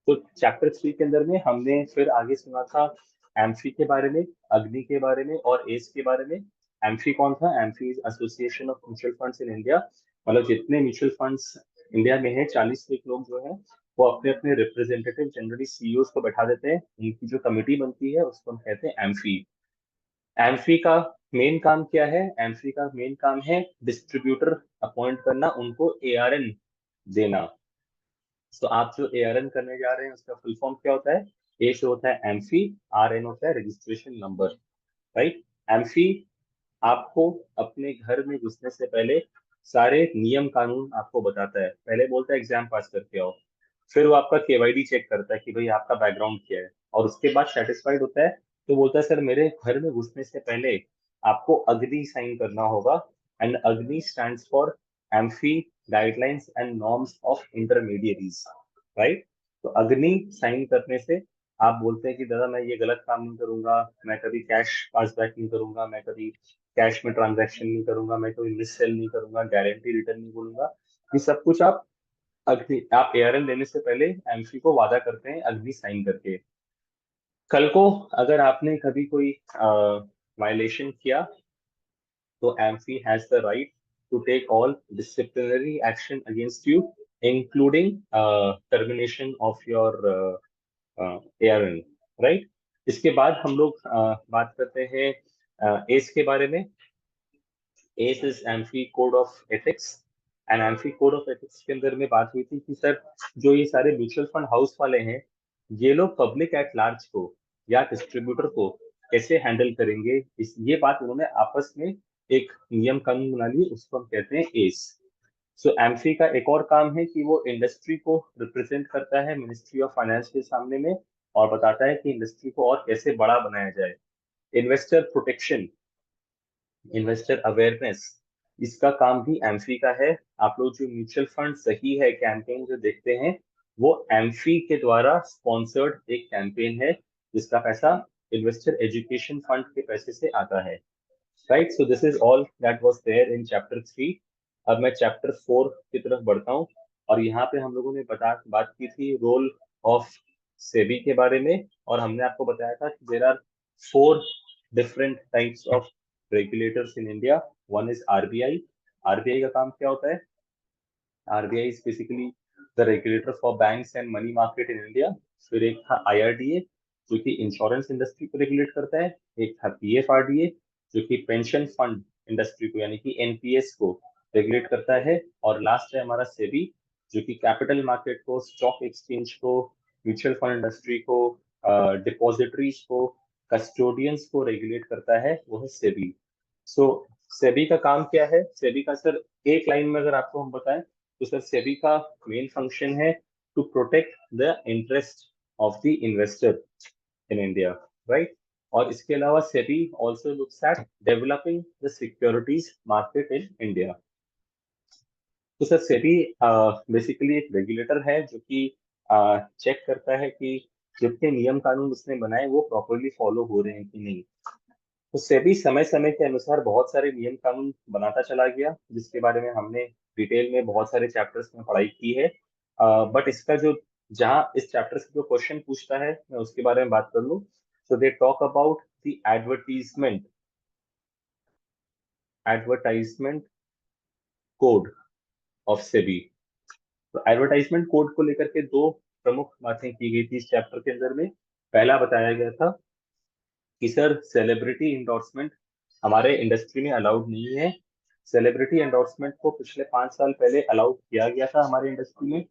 तो चैप्टर 3 के अंदर में हमने फिर आगे सुना था एम्फी के बारे में, अग्नि के बारे में और एस के बारे में। एम्फी कौन था? Amphi is association of mutual funds in India. मतलब जितने म्यूचुअल फंड्स इंडिया में है, 40 से लोग जो है वो अपने अपने रिप्रेजेंटेटिव जनरली सीईओ को बैठा देते हैं। उनकी जो कमेटी बनती है उसको हम कहते हैं एम्फी। एम्फी का मेन काम क्या है? एम्फी का मेन काम है डिस्ट्रीब्यूटर अपॉइंट करना, उनको एआरएन देना। तो आप जो एआरएन करने जा रहे हैं उसका फुल फॉर्म क्या होता है? ए से होता है एम्फी, आरएन होता है रजिस्ट्रेशन नंबर, राइट। एम्फी आपको अपने घर में घुसने से पहले सारे नियम कानून आपको बताता है। पहले बोलता है एग्जाम पास करके आओ, फिर वो आपका केवाईडी चेक करता है कि भाई आपका बैकग्राउंड क्या है, और उसके बाद सेटिस्फाइड होता है तो बोलता है सर मेरे घर में घुसने से पहले आपको अग्नि साइन करना होगा। And Agni stands for AMFI guidelines and norms of intermediaries, right. तो अग्नि साइन करने से आप बोलते हैं कि दादा मैं ये गलत काम नहीं करूंगा, मैं कभी कैश पासबैक नहीं करूंगा, मैं कभी कैश में ट्रांजैक्शन नहीं करूंगा, मैं कोई मिस सेल नहीं करूंगा, गारंटी रिटर्न नहीं बोलूंगा। ये सब कुछ आप अग्नि, आप एआरएल लेने से पहले एमसी को वादा करते हैं अग्नि साइन करके। कल को अगर आपने कभी कोई वायलेशन किया तो MC has the right to take all disciplinary action against you, including termination of your ARL, right. इसके बाद हम लोग बात करते हैं एस के बारे में। S is amphi code of ethics. And amphi code of ethics के अंदर में बात हुई थी कि सर जो ये सारे म्यूचुअल फंड हाउस वाले हैं, ये लोग पब्लिक एट लार्ज को या डिस्ट्रीब्यूटर को कैसे हैंडल करेंगे, इस ये बात उन्होंने आपस में एक नियम कानून बना लिए, उसको हम कहते हैं एस। सो एम्फी का एक और काम है कि वो इंडस्ट्री को रिप्रेजेंट करता है मिनिस्ट्री ऑफ फाइनेंस के सामने में, और बताता है कि इंडस्ट्री को और कैसे बड़ा बनाया जाए। इन्वेस्टर प्रोटेक्शन, इन्वेस्टर अवेयरनेस, इसका काम भी एम्फी का है। आप लोग जो म्यूचुअल फंड सही है कैंपेन जो देखते हैं, वो एम्फी के द्वारा स्पॉन्सर्ड एक कैंपेन है, जिसका पैसा इन्वेस्टर एजुकेशन फंड के पैसे से आता है, right. So this is all that was there in chapter 3। अब मैं चैप्टर 4 की तरफ बढ़ता हूँ, और यहाँ पे हम लोगों ने बात की थी रोल ऑफ सेबी के बारे में। और हमने आपको बताया था कि there are 4 different types of regulators in India. One is RBI. RBI का काम क्या होता है? RBI is basically the regulator for banks and money market in India. फिर एक था आईआरडीए जो कि इंश्योरेंस इंडस्ट्री को रेगुलेट करता है। एक था पीएफआरडीए जो कि पेंशन फंड इंडस्ट्री को यानी कि एनपीएस को रेगुलेट करता है। और लास्ट है हमारा सेबी जो कि कैपिटल मार्केट को, स्टॉक एक्सचेंज को, म्यूचुअल फंड इंडस्ट्री को, डिपॉजिटरीज को, कस्टोडियंस को रेगुलेट करता है, वो है सेबी। सो सेबी का काम क्या है? सेबी का सर एक लाइन में अगर आपको हम बताएं तो सर सेबी का मेन फंक्शन है to protect the interest of the investor in India, right. और इसके अलावा SEBI also looks at developing the securities market in India. तो सर सेबी बेसिकली एक रेगुलेटर है जो कि चेक करता है कि जितने नियम कानून उसने बनाए वो प्रॉपरली फॉलो हो रहे हैं कि नहीं। तो सेबी समय समय के अनुसार बहुत सारे नियम कानून बनाता चला गया, जिसके बारे में हमने डिटेल में बहुत सारे चैप्टर्स में पढ़ाई की है। बट इसका जो, जहाँ इस चैप्टर से जो क्वेश्चन पूछता है मैं उसके बारे में बात कर लूँ। So they talk about the advertisement code of SEBI. तो एडवर्टाइजमेंट कोड को लेकर के दो प्रमुख बातें की गई थी इस चैप्टर के अंदर में। पहला बताया गया था कि सर सेलिब्रिटी इंडोर्समेंट हमारे इंडस्ट्री में अलाउड नहीं है। सेलिब्रिटी एंडोर्समेंट को पिछले 5 साल पहले अलाउड किया गया था हमारे इंडस्ट्री में।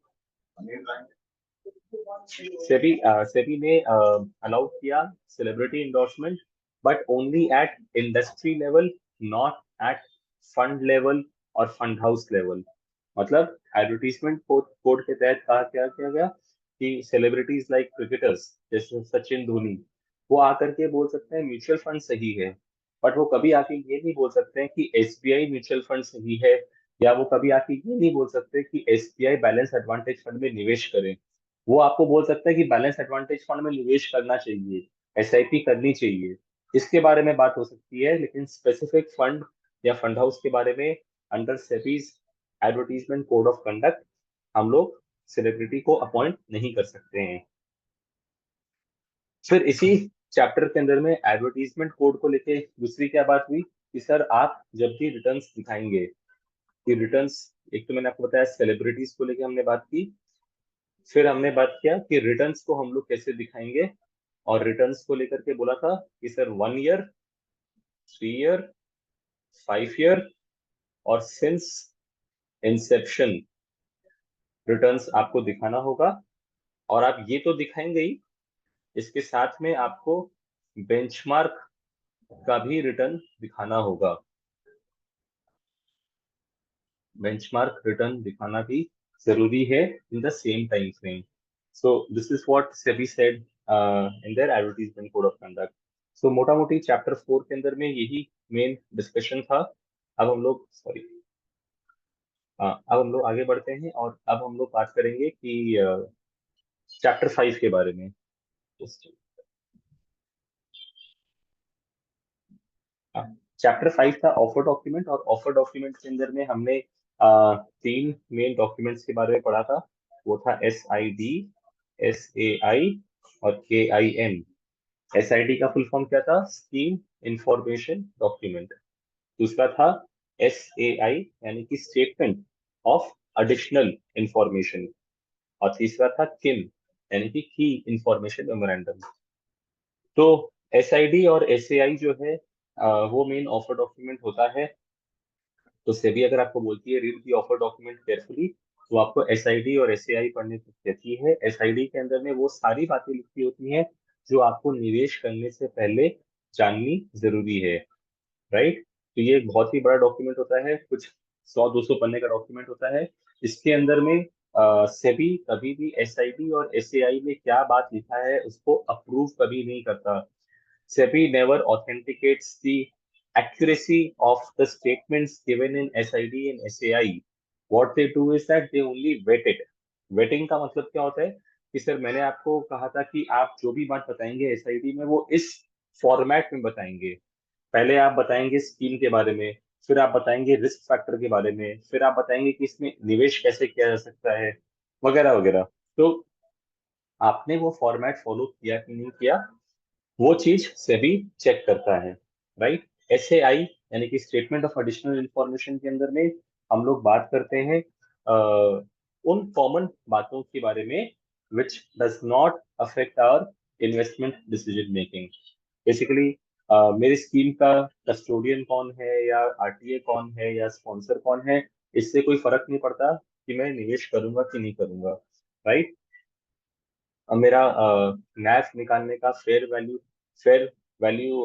सेबी सेबी ने अलाउ किया celebrity endorsement, but only at industry level, not at fund level और फंड हाउस लेवल। मतलब एडवर्टीजमेंट कोड के तहत कहा क्या किया गया कि सेलिब्रिटीज लाइक क्रिकेटर्स जैसे सचिन धोनी, वो आकर के बोल सकते हैं म्यूचुअल फंड सही है, बट वो कभी आके ये नहीं बोल सकते हैं कि एसबीआई म्यूचुअल फंड सही है, या वो कभी आके ये नहीं बोल सकते कि एसबीआई बैलेंस एडवांटेज फंड में निवेश करें। वो आपको बोल सकता है कि बैलेंस एडवांटेज फंड में निवेश करना चाहिए, एसआईपी करनी चाहिए, इसके बारे में बात हो सकती है। लेकिन स्पेसिफिक फंड या फंड हाउस के बारे में under SEBI's advertisement code of conduct हम लोग सेलिब्रिटी को अपॉइंट नहीं कर सकते हैं। फिर इसी चैप्टर के अंदर में एडवर्टीजमेंट कोड को लेके दूसरी क्या बात हुई कि सर आप जब भी रिटर्न्स दिखाएंगे, कि रिटर्न्स, एक तो मैंने आपको बताया सेलिब्रिटीज को लेके हमने बात की, फिर हमने बात किया कि रिटर्न्स को हम लोग कैसे दिखाएंगे, और रिटर्न्स को लेकर के बोला था कि सर 1 ईयर, 3 ईयर, 5 ईयर और सिंस इंसेप्शन रिटर्न्स आपको दिखाना होगा। और आप ये तो दिखाएंगे ही, इसके साथ में आपको बेंचमार्क का भी रिटर्न दिखाना होगा, बेंचमार्क रिटर्न दिखाना भी जरूरी है in the same time frame. So this is what SEBI said in their advertisement code of conduct. So मोटा मोटी चैप्टर 4 के अंदर में यही मेन डिस्कशन था। अब हम लोग सॉरी अब हम लोग आगे बढ़ते हैं और अब हम लोग बात करेंगे कि चैप्टर 5 के बारे में। चैप्टर 5 था ऑफर डॉक्यूमेंट, और ऑफर डॉक्यूमेंट के अंदर में हमने 3 मेन डॉक्यूमेंट्स के बारे में पढ़ा था। वो था SID, SAI और KIN। SID का फुल फॉर्म क्या था? Scheme information document. दूसरा था SAI यानी कि स्टेटमेंट ऑफ एडिशनल इंफॉर्मेशन, और तीसरा था KIM यानी कि की इंफॉर्मेशन मेमोरेंडम। तो SID और SAI जो है वो मेन ऑफर डॉक्यूमेंट होता है। तो सेबी अगर आपको बोलती है read the offer document carefully, तो आपको SID और SAI पढ़ने की कहती है। SID के अंदर में वो सारी बातें लिखी होती हैं जो आपको निवेश करने से पहले जाननी जरूरी है, राइट। तो ये एक बहुत ही बड़ा डॉक्यूमेंट होता है, कुछ 100-200 पन्ने का डॉक्यूमेंट होता है। इसके अंदर में सेबी कभी भी SID और SAI में क्या बात लिखा है उसको अप्रूव कभी नहीं करता। SEBI never authenticates the accuracy of the statements given in SID and SAI. What they do is that they only vet it. Vetting का मतलब क्या होता है कि सर मैंने आपको कहा था कि आप जो भी बात बताएंगे SID में वो इस फॉर्मेट में बताएंगे। पहले आप बताएंगे स्कीम के बारे में, फिर आप बताएंगे रिस्क फैक्टर के बारे में, फिर आप बताएंगे कि इसमें निवेश कैसे किया जा सकता है, वगैरह वगैरह। तो आपने वो फॉर्मेट फॉलो किया कि नहीं किया, वो चीज सेबी चेक करता है, राइट। SAI यानी कि स्टेटमेंट ऑफ एडिशनल इंफॉर्मेशन के अंदर में हम लोग बात करते हैं उन कॉमन बातों के बारे में which does not affect our investment decision making. Basically मेरी स्कीम का कस्टोडियन कौन है, या RTA कौन है, या स्पॉन्सर कौन है, इससे कोई फर्क नहीं पड़ता कि मैं निवेश करूंगा कि नहीं करूंगा, राइट। मेरा नैव निकालने का फेयर वैल्यू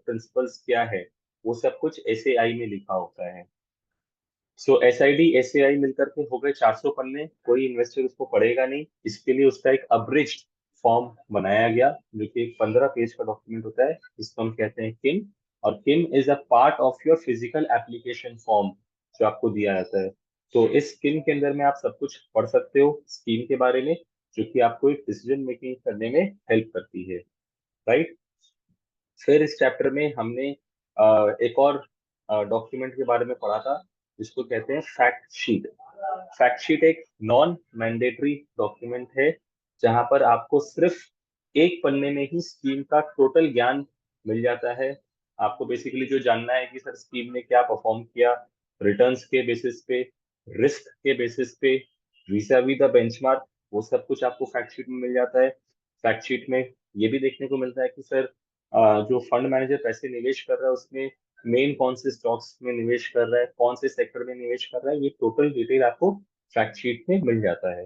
प्रिंसिपल्स क्या है, वो सब कुछ SAI में लिखा होता है। सो SID SAI मिलकर के हो गए 400 पन्ने, कोई इन्वेस्टर उसको पढ़ेगा नहीं। इसके लिए उसका एक अब्रिज्ड फॉर्म बनाया गया जो कि एक 15 पेज का डॉक्यूमेंट होता है, जिसको हम कहते हैं किम। और KIM is a part of your physical application form जो आपको दिया जाता है। तो इस किम के अंदर में आप सब कुछ पढ़ सकते हो स्कीम के बारे में, जो कि आपको एक डिसीजन मेकिंग करने में हेल्प करती है, राइट। फिर इस चैप्टर में हमने एक और डॉक्यूमेंट के बारे में पढ़ा था जिसको कहते हैं फैक्ट शीट। फैक्ट शीट एक नॉन मैंडेटरी डॉक्यूमेंट है जहां पर आपको सिर्फ एक पन्ने में ही स्कीम का टोटल ज्ञान मिल जाता है। आपको बेसिकली जो जानना है कि सर स्कीम ने क्या परफॉर्म किया, रिटर्न्स के बेसिस पे, रिस्क के बेसिस पे, वीजा वी द बेंचमार्क, वो सब कुछ आपको फैक्ट शीट में मिल जाता है। फैक्ट शीट में ये भी देखने को मिलता है कि सर जो फंड मैनेजर पैसे निवेश कर रहा है उसमें मेन कौन से स्टॉक्स में निवेश कर रहा है, कौन से सेक्टर में निवेश कर रहा है, ये टोटल डिटेल आपको फैक्ट शीट में मिल जाता है,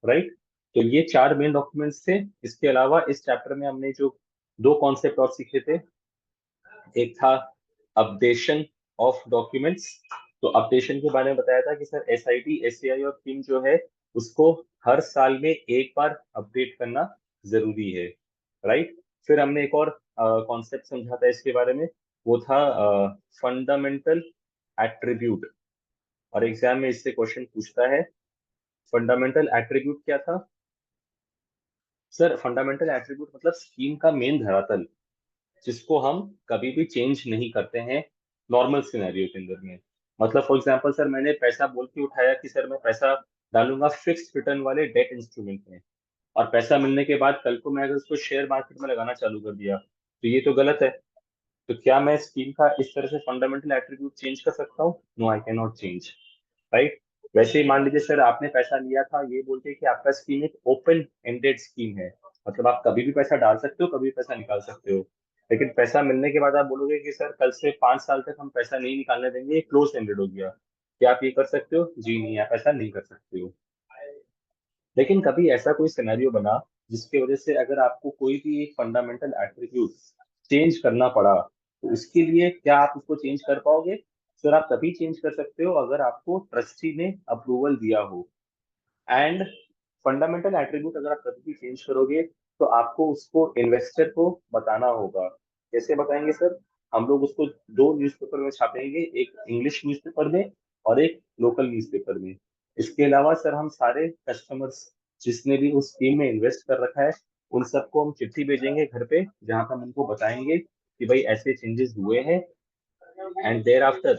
राइट। तो ये 4 मेन डॉक्यूमेंट्स थे। इसके अलावा इस चैप्टर में हमने जो 2 कॉन्सेप्ट और सीखे थे, एक था अपडेशन ऑफ डॉक्यूमेंट्स। तो अपडेशन के बारे में बताया था कि सर SID SAI और किम जो है उसको हर साल में एक बार अपडेट करना जरूरी है, राइट। फिर हमने एक और कॉन्सेप्ट समझा था इसके बारे में, वो था फंडामेंटल एट्रीब्यूट। और एग्जाम में इससे क्वेश्चन पूछता है फंडामेंटल एट्रीब्यूट क्या था। सर फंडामेंटल एट्रीब्यूट मतलब स्कीम का मेन धरातल, जिसको हम कभी भी चेंज नहीं करते हैं नॉर्मल सिनेरियो के अंदर में। मतलब फॉर एग्जांपल सर मैंने पैसा बोल के उठाया कि सर मैं पैसा डालूंगा फिक्स्ड रिटर्न वाले डेट इंस्ट्रूमेंट में, और पैसा मिलने के बाद कल को मैं अगर उसको शेयर मार्केट में लगाना चालू कर दिया तो ये तो गलत है। तो क्या मैं स्कीम का इस तरह से फंडामेंटल एट्रीब्यूट चेंज कर सकता हूँ? No, I can not change, right. वैसे ही मान लीजिए सर आपने पैसा लिया था ये बोल के कि आपका स्कीम एक ओपन एंडेड स्कीम है, मतलब आप कभी भी पैसा डाल सकते हो, कभी भी पैसा निकाल सकते हो। लेकिन पैसा मिलने के बाद आप बोलोगे कि सर कल से 5 साल तक हम पैसा नहीं निकालने देंगे, ये क्लोज एंडेड हो गया, क्या आप ये कर सकते हो? जी नहीं, आप ऐसा नहीं कर सकते हो। लेकिन कभी ऐसा कोई सिनेरियो बना जिसकी वजह से अगर आपको कोई भी एक फंडामेंटल एट्रीब्यूट चेंज करना पड़ा, तो उसके लिए क्या आप उसको चेंज कर पाओगे? सर आप तभी चेंज कर सकते हो अगर आपको ट्रस्टी ने अप्रूवल दिया हो। एंड फंडामेंटल एट्रीब्यूट अगर आप कभी भी चेंज करोगे तो आपको उसको इन्वेस्टर को बताना होगा। कैसे बताएंगे सर? हम लोग उसको दो न्यूज़पेपर में छापेंगे, एक इंग्लिश न्यूज़पेपर में और एक लोकल न्यूज़पेपर में। इसके अलावा सर हम सारे कस्टमर्स जिसने भी उस स्कीम में इन्वेस्ट कर रखा है उन सबको हम चिट्ठी भेजेंगे घर पे, जहां पर हम उनको बताएंगे कि भाई ऐसे चेंजेस हुए हैं। And thereafter,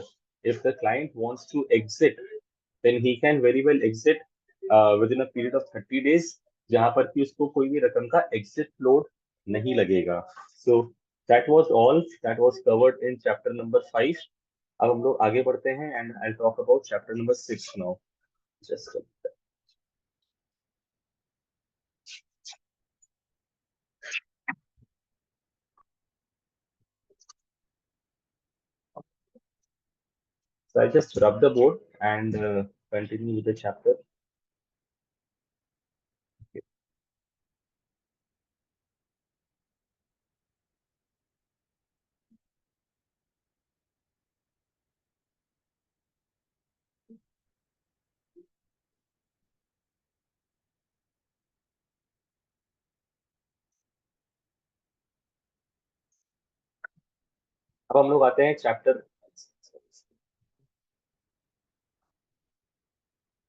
if the client wants to exit, then he can very well exit within a period of 30 days, जहां पर कि उसको कोई भी रकम का exit load नहीं लगेगा। So that was all that was covered in chapter number 5. अब हम लोग आगे बढ़ते हैं and I'll talk about chapter number 6 now. Just so I just rub the board and continue with the chapter. अब हम लोग आते हैं चैप्टर,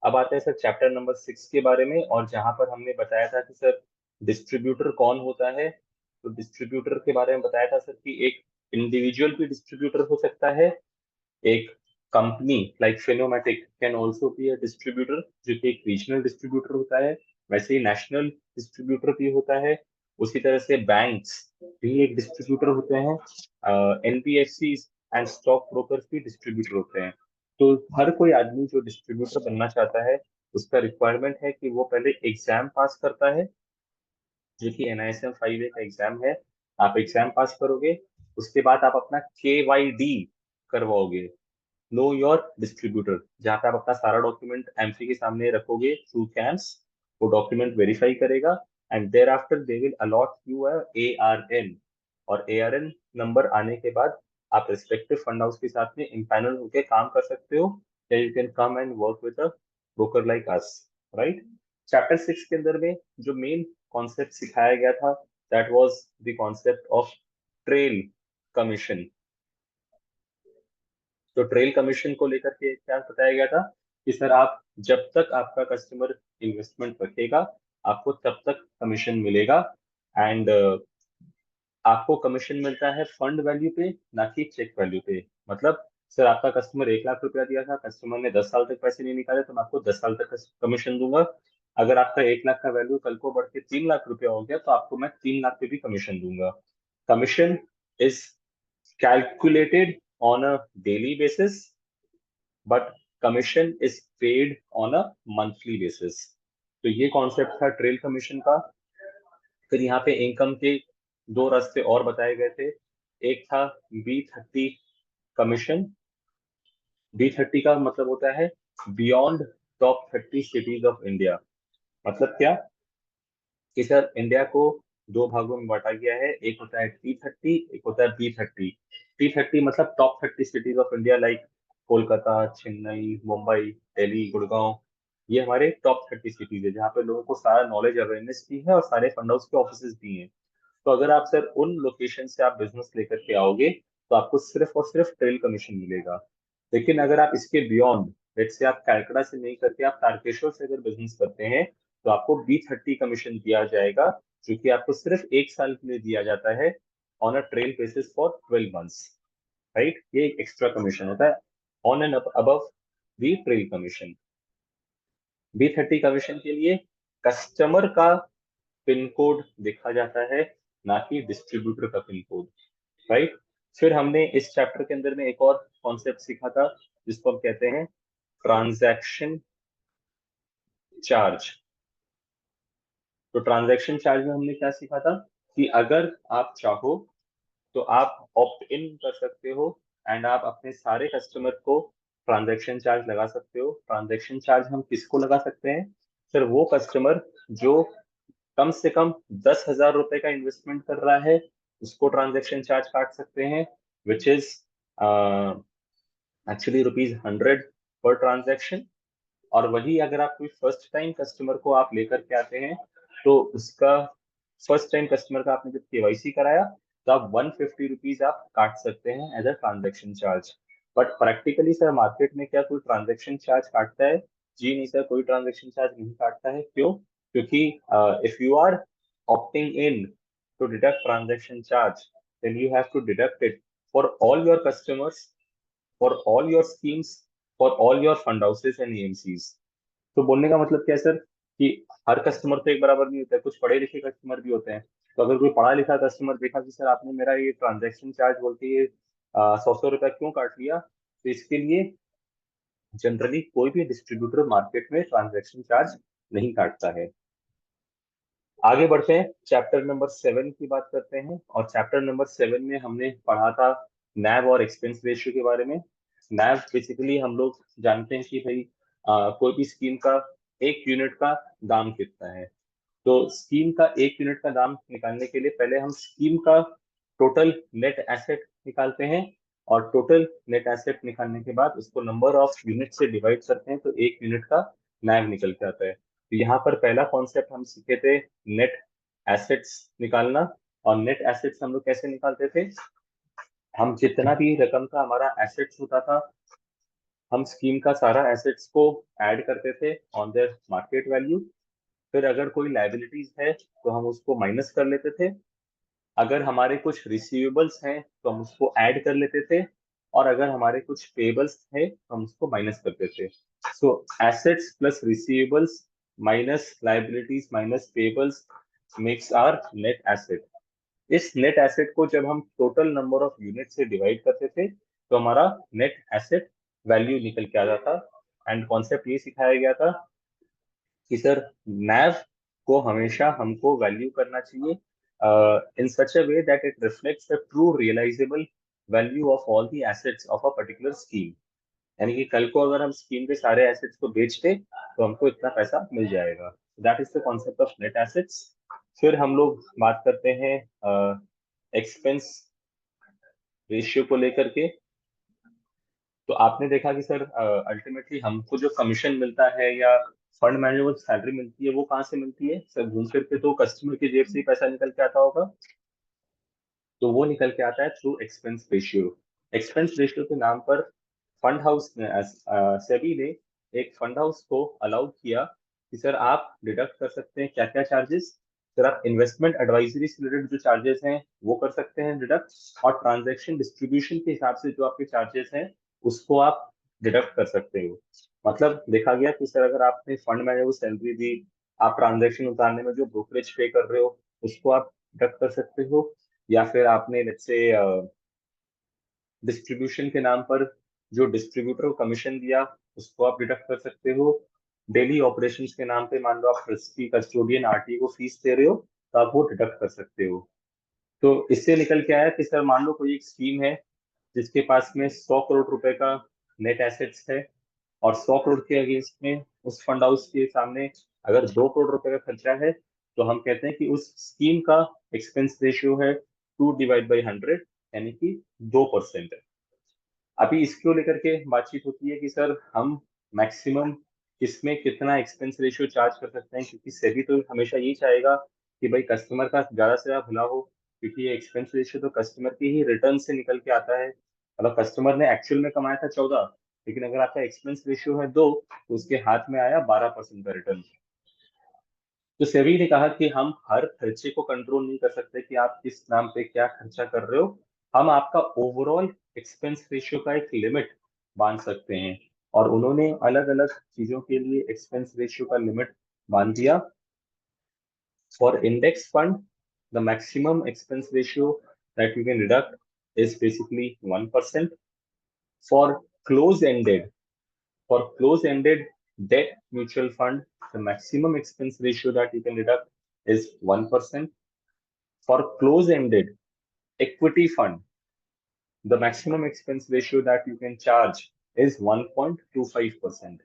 अब आते हैं सर चैप्टर नंबर 6 के बारे में, और जहां पर हमने बताया था कि सर डिस्ट्रीब्यूटर कौन होता है। तो डिस्ट्रीब्यूटर के बारे में बताया था सर कि एक इंडिविजुअल भी डिस्ट्रीब्यूटर हो सकता है, एक company like Finomatic can also be a distributor, जो कि एक रीजनल डिस्ट्रीब्यूटर होता है। वैसे ही नेशनल डिस्ट्रीब्यूटर भी होता है। उसी तरह से बैंक्स भी एक डिस्ट्रीब्यूटर होते हैं। एनबीएफसी एंड स्टॉक ब्रोकर्स भी डिस्ट्रीब्यूटर होते हैं। तो हर कोई आदमी जो डिस्ट्रीब्यूटर बनना चाहता है उसका रिक्वायरमेंट है कि वो पहले एग्जाम पास करता है, जो कि NISM 5A का एग्जाम है। आप एग्जाम पास करोगे, उसके बाद आप अपना KYD करवाओगे, नो योर डिस्ट्रीब्यूटर, जहाँ पे आप अपना सारा डॉक्यूमेंट एमसी के सामने रखोगे थ्रू कैम्स। वो डॉक्यूमेंट वेरीफाई करेगा and thereafter they will allot you ARN, और ARN नंबर आने के बाद आप रिस्पेक्टिव फंड हाउस के साथ में इम्पैनल होकर काम कर सकते हो, या you can come and work with a broker like us, right. Chapter 6 के अंदर में जो मेन कॉन्सेप्ट सिखाया गया था that was the concept of trail commission. तो ट्रेल कमीशन को लेकर के क्या बताया गया था कि सर आप जब तक आपका कस्टमर इन्वेस्टमेंट रखेगा आपको तब तक कमीशन मिलेगा। एंड आपको कमीशन मिलता है फंड वैल्यू पे, ना कि चेक वैल्यू पे। मतलब सर आपका कस्टमर 1 लाख रुपया दिया था, कस्टमर ने 10 साल तक पैसे नहीं निकाले, तो मैं आपको 10 साल तक कमीशन दूंगा। अगर आपका 1 लाख का वैल्यू कल को बढ़ के 3 लाख रुपया हो गया तो आपको मैं 3 लाख पे भी कमीशन दूंगा। Commission is calculated on a daily basis, but commission is paid on a monthly basis। तो ये कॉन्सेप्ट था ट्रेल कमीशन का। फिर यहाँ पे इनकम के दो रास्ते और बताए गए थे। एक था B30 कमीशन। B30 का मतलब होता है beyond top 30 cities of India. मतलब क्या कि सर इंडिया को दो भागों में बांटा गया है, एक होता है T30, एक होता है B30। T30 मतलब top 30 cities of India, like Kolkata, Chennai, Mumbai, Delhi, Gurgaon. ये हमारे टॉप 30 सिटीज है जहाँ पे लोगों को सारा नॉलेज अवेयरनेस भी है और सारे फंड हाउस के ऑफिस भी हैं। तो अगर आप सर उन लोकेशन से आप बिजनेस लेकर के आओगे तो आपको सिर्फ और सिर्फ ट्रेल कमीशन मिलेगा। लेकिन अगर आप इसके बियॉन्ड, लेट्स से आप कैलकाटा से नहीं करके आप तारकेश्वर से अगर बिजनेस करते हैं तो आपको B30 कमीशन दिया जाएगा, जो कि आपको सिर्फ 1 साल के लिए दिया जाता है on a trail basis for 12 months, right. ये एक एक्स्ट्रा कमीशन होता है on and above the trail commission. B30 commission के लिए कस्टमर का पिन कोड देखा जाता है, ना कि डिस्ट्रीब्यूटर का पिन कोड, राइट। फिर हमने इस चैप्टर के अंदर में एक और कॉन्सेप्ट सीखा था जिसको हम कहते हैं ट्रांजैक्शन चार्ज। तो ट्रांजैक्शन चार्ज में हमने क्या सीखा था कि अगर आप चाहो तो आप ऑप्ट इन कर सकते हो एंड आप अपने सारे कस्टमर को ट्रांजैक्शन चार्ज लगा सकते हो। ट्रांजैक्शन चार्ज हम किसको लगा सकते हैं सर? वो कस्टमर जो कम से कम 10,000 रुपए का इन्वेस्टमेंट कर रहा है, उसको ट्रांजैक्शन चार्ज काट सकते हैं, विच इज एक्चुअली ₹100 पर ट्रांजैक्शन। और वही अगर आप कोई फर्स्ट टाइम कस्टमर को आप लेकर के आते हैं तो उसका फर्स्ट टाइम कस्टमर का आपने जब केवाईसी कराया तो आप ₹150 आप काट सकते हैं as a transaction charge. But practically sir market में क्या कोई ट्रांजेक्शन चार्ज काटता है? जी नहीं सर, कोई ट्रांजेक्शन चार्ज नहीं काटता है। क्यों? क्योंकि if you are opting in to deduct transaction charge then you have to deduct it for all your customers, for all your schemes, for all your fund houses and AMCs। तो बोलने का मतलब क्या है सर कि हर customer तो एक बराबर नहीं होता है, कुछ पढ़े लिखे कस्टमर भी होते हैं। तो अगर कोई पढ़ा लिखा कस्टमर देखा कि सर आपने मेरा ये ट्रांजैक्शन चार्ज बोल के ये 100 रुपया क्यों काट लिया, तो इसके लिए जनरली कोई भी डिस्ट्रीब्यूटर मार्केट में ट्रांजैक्शन चार्ज नहीं काटता है। आगे बढ़ते हैं, चैप्टर नंबर 7 की बात करते हैं। और चैप्टर नंबर 7 में हमने पढ़ा था नैव और एक्सपेंस रेशियो के बारे में। नैव बेसिकली हम लोग जानते हैं कि भाई कोई भी स्कीम का एक यूनिट का दाम कितना है। तो स्कीम का एक यूनिट का दाम निकालने के लिए पहले हम स्कीम का टोटल नेट एसेट निकालते हैं, और टोटल नेट एसेट निकालने के बाद उसको नंबर ऑफ यूनिट से डिवाइड करते हैं तो एक यूनिट का नैव निकल के आता है। तो यहाँ पर पहला कॉन्सेप्ट हम सीखे थे नेट एसेट्स निकालना। और नेट एसेट्स हम लोग कैसे निकालते थे? हम जितना भी रकम का हमारा एसेट्स होता था, हम स्कीम का सारा एसेट्स को ऐड करते थे ऑन देयर मार्केट वैल्यू। फिर अगर कोई लाइबिलिटीज है तो हम उसको माइनस कर लेते थे। अगर हमारे कुछ रिसीवेबल्स हैं तो हम उसको ऐड कर लेते थे। और अगर हमारे कुछ पेबल्स थे तो हम उसको माइनस करते थे। So assets plus receivables minus liabilities minus payables makes our net asset. इस नेट एसेट को जब हम टोटल नंबर ऑफ यूनिट से डिवाइड करते थे तो हमारा नेट एसेट वैल्यू निकल के आ जाता। एंड कॉन्सेप्ट ये सिखाया गया था कि सर नैव को हमेशा हमको वैल्यू करना चाहिए in such a way that it reflects the true realisable value of all the assets of a particular scheme. यानी कि कल को अगर हम स्कीम के सारे एसेट्स को बेचते तो हमको इतना पैसा मिल जाएगा। That is the concept of net assets. फिर हम लोग बात करते हैं एक्सपेंस रेशियो को लेकर के। तो आपने देखा कि सर अल्टीमेटली हमको जो कमीशन मिलता है या फंड मैनेजर को सैलरी मिलती है वो कहाँ से मिलती है सर? घूम फिर के तो कस्टमर की जेब से ही पैसा निकल के आता होगा। तो वो निकल के आता है through expense ratio. Expense ratio के नाम पर फंड हाउस ने सेबी ने एक फंड हाउस को अलाउ किया कि सर आप डिडक्ट कर सकते हैं क्या क्या चार्जेस। सर आप इन्वेस्टमेंट एडवाइजरी से रिलेटेड जो चार्जेस हैं वो कर सकते हैं डिडक्ट, और ट्रांजैक्शन डिस्ट्रीब्यूशन के हिसाब से जो आपके चार्जेस हैं उसको आप डिडक्ट कर सकते हो। मतलब देखा गया कि सर अगर आपने फंड मैनेजर को सैलरी दी, आप ट्रांजैक्शन उतारने में जो ब्रोकरेज पे कर रहे हो उसको आप डिडक्ट कर सकते हो। या फिर आपने लेट्स से डिस्ट्रीब्यूशन के नाम पर जो डिस्ट्रीब्यूटर को कमीशन दिया उसको आप डिडक्ट कर सकते हो। डेली ऑपरेशंस के नाम पे मान लो आप ट्रस्टी कस्टोडियन आरटी को फीस दे रहे हो तो आप वो डिडक्ट कर सकते हो। तो इससे निकल के आया कि सर मान लो कोई एक स्कीम है जिसके पास में 100 करोड़ रुपए का नेट एसेट्स है, और 100 करोड़ के अगेंस्ट में उस फंड हाउस के सामने अगर 2 करोड़ रुपए का खर्चा है तो हम कहते हैं कि उस स्कीम का एक्सपेंस रेशियो है 2/100, यानी कि 2%। अभी इसको लेकर के बातचीत होती है कि सर हम मैक्सिमम इसमें कितना एक्सपेंस रेशियो चार्ज कर सकते हैं, क्योंकि सेबी तो हमेशा यही चाहेगा कि भाई कस्टमर का ज्यादा से ज्यादा भला हो। क्योंकि ये एक्सपेंस रेशियो तो कस्टमर के ही रिटर्न से निकल के आता है। मतलब कस्टमर ने एक्चुअल में कमाया था 14, लेकिन अगर आपका एक्सपेंस रेशियो है 2 तो उसके हाथ में आया 12% का रिटर्न। तो सेबी ने कहा कि हम हर खर्चे को कंट्रोल नहीं कर सकते कि आप किस नाम पे क्या खर्चा कर रहे हो। हम आपका ओवरऑल एक्सपेंस रेशियो का एक लिमिट बांध सकते हैं। और उन्होंने अलग अलग चीजों के लिए एक्सपेंस रेशियो का लिमिट बांध दिया। For index fund the maximum expense ratio that you can deduct is basically 1%. For close-ended, for close-ended debt mutual fund, the maximum expense ratio that you can deduct is 1%. For close-ended equity fund, the maximum expense ratio that you can charge is 1.25%.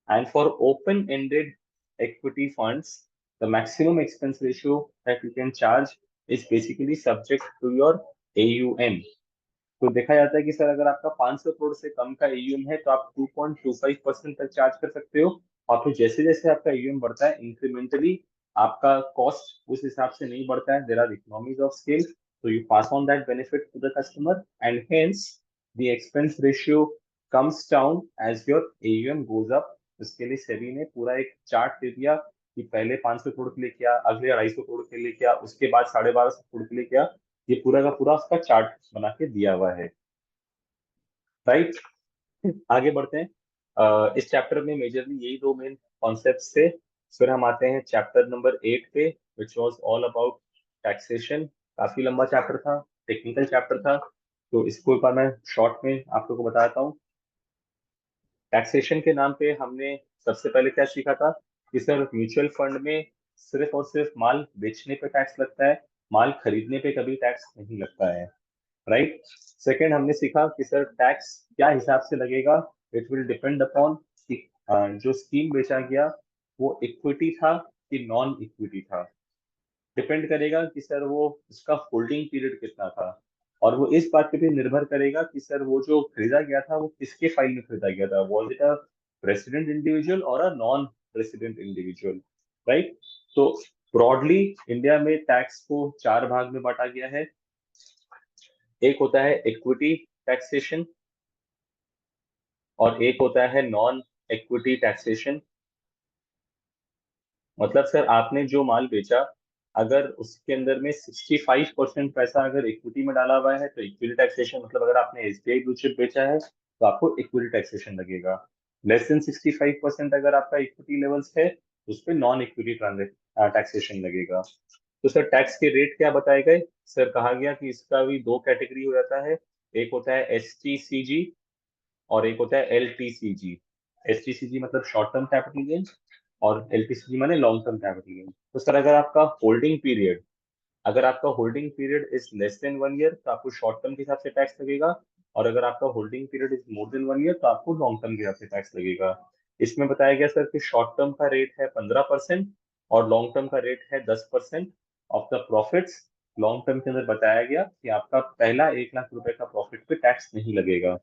And for open-ended equity funds, the maximum expense ratio that you can charge is basically subject to your AUM. तो देखा जाता है कि sir अगर आपका 500 करोड़ से कम का AUM है तो आप 2.25% तक चार्ज कर सकते हो। और फिर जैसे जैसे आपका एयूएम बढ़ता है इंक्रीमेंटली आपका कॉस्ट उस हिसाब से नहीं बढ़ता है। There are economies of scale, so you pass on that benefit to the customer, and hence the expense ratio comes down as your AUM goes up। इसके लिए सेबी ने पूरा एक चार्ट दे दिया कि पहले 500 करोड़ के लिए क्या, अगले 250 करोड़ के लिए क्या, उसके बाद 1250 करोड़ के लिए क्या। ये पूरा का पूरा उसका चार्ट बना के दिया हुआ है। राइट, आगे बढ़ते हैं। इस चैप्टर में मेजरली यही दो मेन कॉन्सेप्ट्स थे। फिर हम आते हैं चैप्टर नंबर 8 पे, which was all about taxation. काफी लंबा चैप्टर था, टेक्निकल चैप्टर था, तो इसको एक बार मैं शॉर्ट में आप लोगों को बताता हूँ। टैक्सेशन के नाम पे हमने सबसे पहले क्या सीखा था कि सर म्यूचुअल फंड में सिर्फ और सिर्फ माल बेचने पे टैक्स लगता है, माल खरीदने पे कभी टैक्स नहीं लगता है। राइट। सेकेंड हमने सीखा कि सर टैक्स क्या हिसाब से लगेगा, इट विल डिपेंड अपॉन जो स्कीम बेचा गया वो इक्विटी था कि नॉन इक्विटी था। डिपेंड करेगा कि सर वो उसका होल्डिंग पीरियड कितना था, और वो इस बात पे भी निर्भर करेगा कि सर वो जो खरीदा गया था वो किसके फाइल में खरीदा गया था, was it a resident individual और a non resident individual. Right. तो ब्रॉडली इंडिया में टैक्स को चार भाग में बांटा गया है। एक होता है इक्विटी टैक्सेशन और एक होता है नॉन इक्विटी टैक्सेशन। मतलब सर आपने जो माल बेचा, अगर उसके अंदर में 65% पैसा अगर इक्विटी में डाला हुआ है तो इक्विटी टैक्सेशन, मतलब अगर आपने एसबीआई ब्लू चिप बेचा है तो आपको इक्विटी टैक्सेशन लगेगा। लेस देन 65% अगर आपका इक्विटी लेवल्स है तो उस पर नॉन इक्विटी टैक्सेशन लगेगा। तो सर टैक्स के रेट क्या बताए गए, सर कहा गया कि इसका भी दो कैटेगरी हो जाता है। एक होता है एसटीसीजी और एक होता है एलटीसीजी। एसटीसीजी मतलब शॉर्ट टर्म कैपिटल गेन और एलटीसीजी माने लॉन्ग टर्म कैपिटल गेन। तो सर अगर आपका holding period is less than 1 year तो आपको शॉर्ट टर्म के हिसाब से टैक्स लगेगा, और अगर आपका holding period is more than 1 year तो आपको लॉन्ग टर्म के हिसाब से टैक्स लगेगा। इसमें बताया गया सर कि शॉर्ट टर्म का रेट है 15% और लॉन्ग टर्म का रेट है 10% of the profits. Long term के अंदर बताया गया कि आपका पहला 1 लाख रुपए का प्रॉफिट पे टैक्स नहीं लगेगा।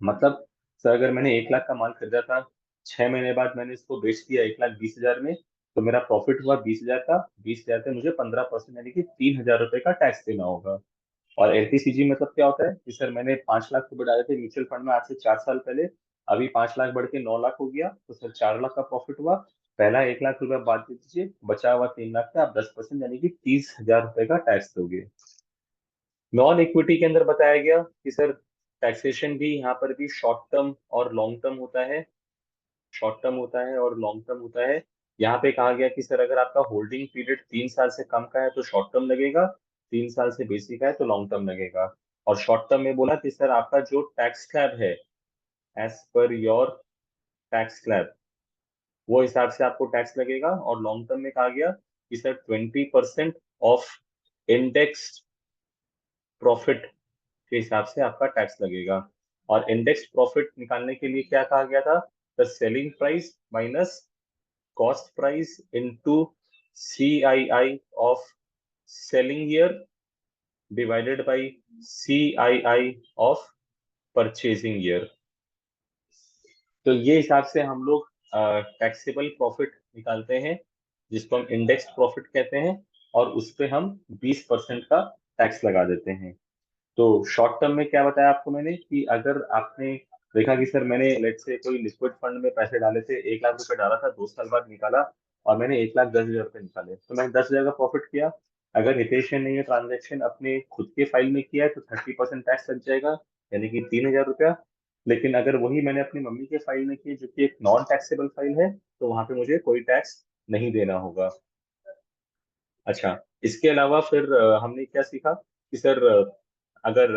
मतलब सर अगर मैंने 1 लाख का माल खरीदा था, 6 महीने बाद मैंने इसको बेच दिया 1,20,000 में, तो मेरा प्रॉफिट हुआ 20,000 का। 20,000 पे मुझे 15% यानी कि 3,000 रुपए का टैक्स देना होगा। और एलटीसीजी मतलब क्या होता है कि सर मैंने 5 लाख रुपए डाले थे म्यूचुअल फंड में आज से 4 साल पहले, अभी 5 लाख बढ़ के 9 लाख हो गया, तो सर 4 लाख का प्रॉफिट हुआ। पहला 1 लाख रुपया बाद दे दीजिए, बचा हुआ 3 लाख का आप 10% यानी कि 30,000 रुपए का टैक्स दोगे। नॉन इक्विटी के अंदर बताया गया कि सर टैक्सेशन भी यहाँ पर भी शॉर्ट टर्म और लॉन्ग टर्म होता है, शॉर्ट टर्म होता है और लॉन्ग टर्म होता है। यहाँ पे कहा गया कि सर अगर आपका होल्डिंग पीरियड 3 साल से कम का है तो शॉर्ट टर्म लगेगा, 3 साल से बेसी का है तो लॉन्ग टर्म लगेगा। और शॉर्ट टर्म में बोला कि सर आपका जो टैक्स स्लैब है as per your tax slab वो हिसाब से आपको टैक्स लगेगा। और लॉन्ग टर्म में कहा गया कि सर 20% ऑफ इंडेक्स प्रॉफिट के हिसाब से आपका टैक्स लगेगा। और इंडेक्स प्रॉफिट निकालने के लिए क्या कहा गया था, the selling price minus cost price into CII of selling year divided by CII of purchasing year. तो ये हिसाब से हम लोग टैक्सेबल प्रॉफिट निकालते हैं जिसको हम इंडेक्स प्रॉफिट कहते हैं, और उस पे हम 20% का टैक्स लगा देते हैं। तो शॉर्ट टर्म में क्या बताया आपको मैंने कि अगर आपने देखा कि सर मैंने लेट से कोई लिक्विड फंड में पैसे डाले थे, 1 लाख रुपए डाला था, 2 साल बाद निकाला और मैंने 1,10,000 रुपए निकाले, तो मैंने 10,000 का प्रॉफिट किया। अगर हितेश ने ये ट्रांजेक्शन अपने खुद के फाइल में किया है तो 30% टैक्स लग जाएगा यानी कि 3,000 रुपया। लेकिन अगर वही मैंने अपनी मम्मी के फाइल में की जो कि एक नॉन टैक्सेबल फाइल है, तो वहां पे मुझे कोई टैक्स नहीं देना होगा। अच्छा, इसके अलावा फिर हमने क्या सीखा कि सर अगर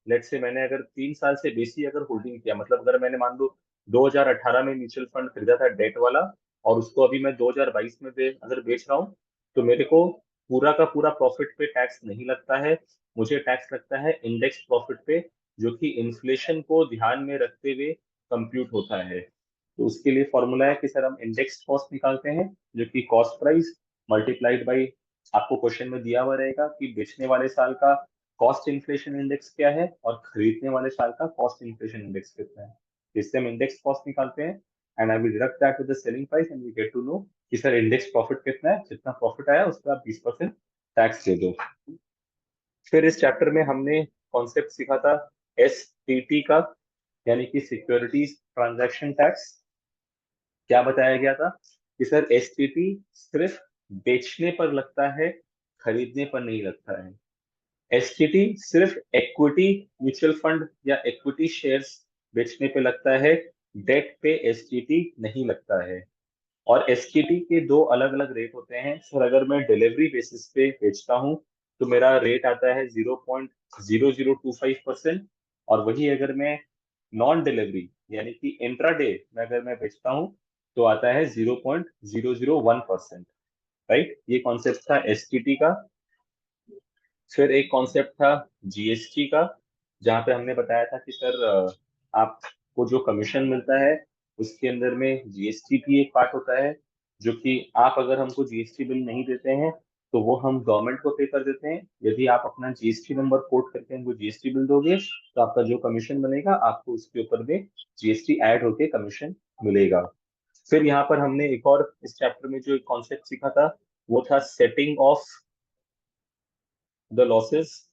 लेट से मैंने अगर 3 साल से बेसी अगर होल्डिंग किया, मतलब अगर मैंने मान लो 2018 में म्यूचुअल फंड खरीदा था डेट वाला, और उसको अभी मैं 2022 में अगर बेच रहा हूँ, तो मेरे को पूरा का पूरा प्रॉफिट पे टैक्स नहीं लगता है। मुझे टैक्स लगता है इंडेक्स प्रॉफिट पे, जो कि इन्फ्लेशन को ध्यान में रखते हुए कंप्यूट होता है। तो उसके लिए फॉर्मूला है कि सर हम इंडेक्स कॉस्ट निकालते हैं, जो कि कॉस्ट प्राइस मल्टीप्लाइड बाई, आपको क्वेश्चन में दिया हुआ रहेगा कि बेचने वाले साल का कॉस्ट इन्फ्लेशन इंडेक्स क्या है और खरीदने वाले साल का कॉस्ट इन्फ्लेशन इंडेक्स कितना है। इससे हम इंडेक्स कॉस्ट निकालते हैं, and I will deduct that with the selling price and we get to know कि सर इंडेक्स प्रॉफिट कितना है, जितना प्रॉफिट आया उस पर आप 20% टैक्स दे दो। फिर इस चैप्टर में हमने कॉन्सेप्ट सीखा था STT का, यानी कि सिक्योरिटीज ट्रांजैक्शन टैक्स। क्या बताया गया था कि सर STT सिर्फ बेचने पर लगता है, खरीदने पर नहीं लगता है। STT सिर्फ इक्विटी म्यूचुअल फंड या इक्विटी शेयर्स बेचने पे लगता है, डेट पे STT नहीं लगता है। और STT के दो अलग अलग रेट होते हैं सर। अगर मैं डिलीवरी बेसिस पे बेचता हूँ, तो मेरा रेट आता है 0.0025%, और वही अगर मैं नॉन डिलीवरी यानी कि इंट्राडे में अगर मैं बेचता हूँ, तो आता है 0.001%। राइट, ये कॉन्सेप्ट था STT का। फिर एक कॉन्सेप्ट था GST का, जहाँ पे हमने बताया था कि सर आपको जो कमीशन मिलता है उसके अंदर में GST भी एक पार्ट होता है, जो कि आप अगर हमको GST बिल नहीं देते हैं, तो वो हम गवर्नमेंट को पे कर देते हैं। यदि आप अपना GST नंबर कोड करके हमको GST बिल दोगे, तो आपका जो कमीशन बनेगा आपको उसके ऊपर में GST ऐड होके कमीशन मिलेगा। फिर यहाँ पर हमने एक और इस चैप्टर में जो एक कॉन्सेप्ट सीखा था, वो था सेटिंग ऑफ द लॉसेस।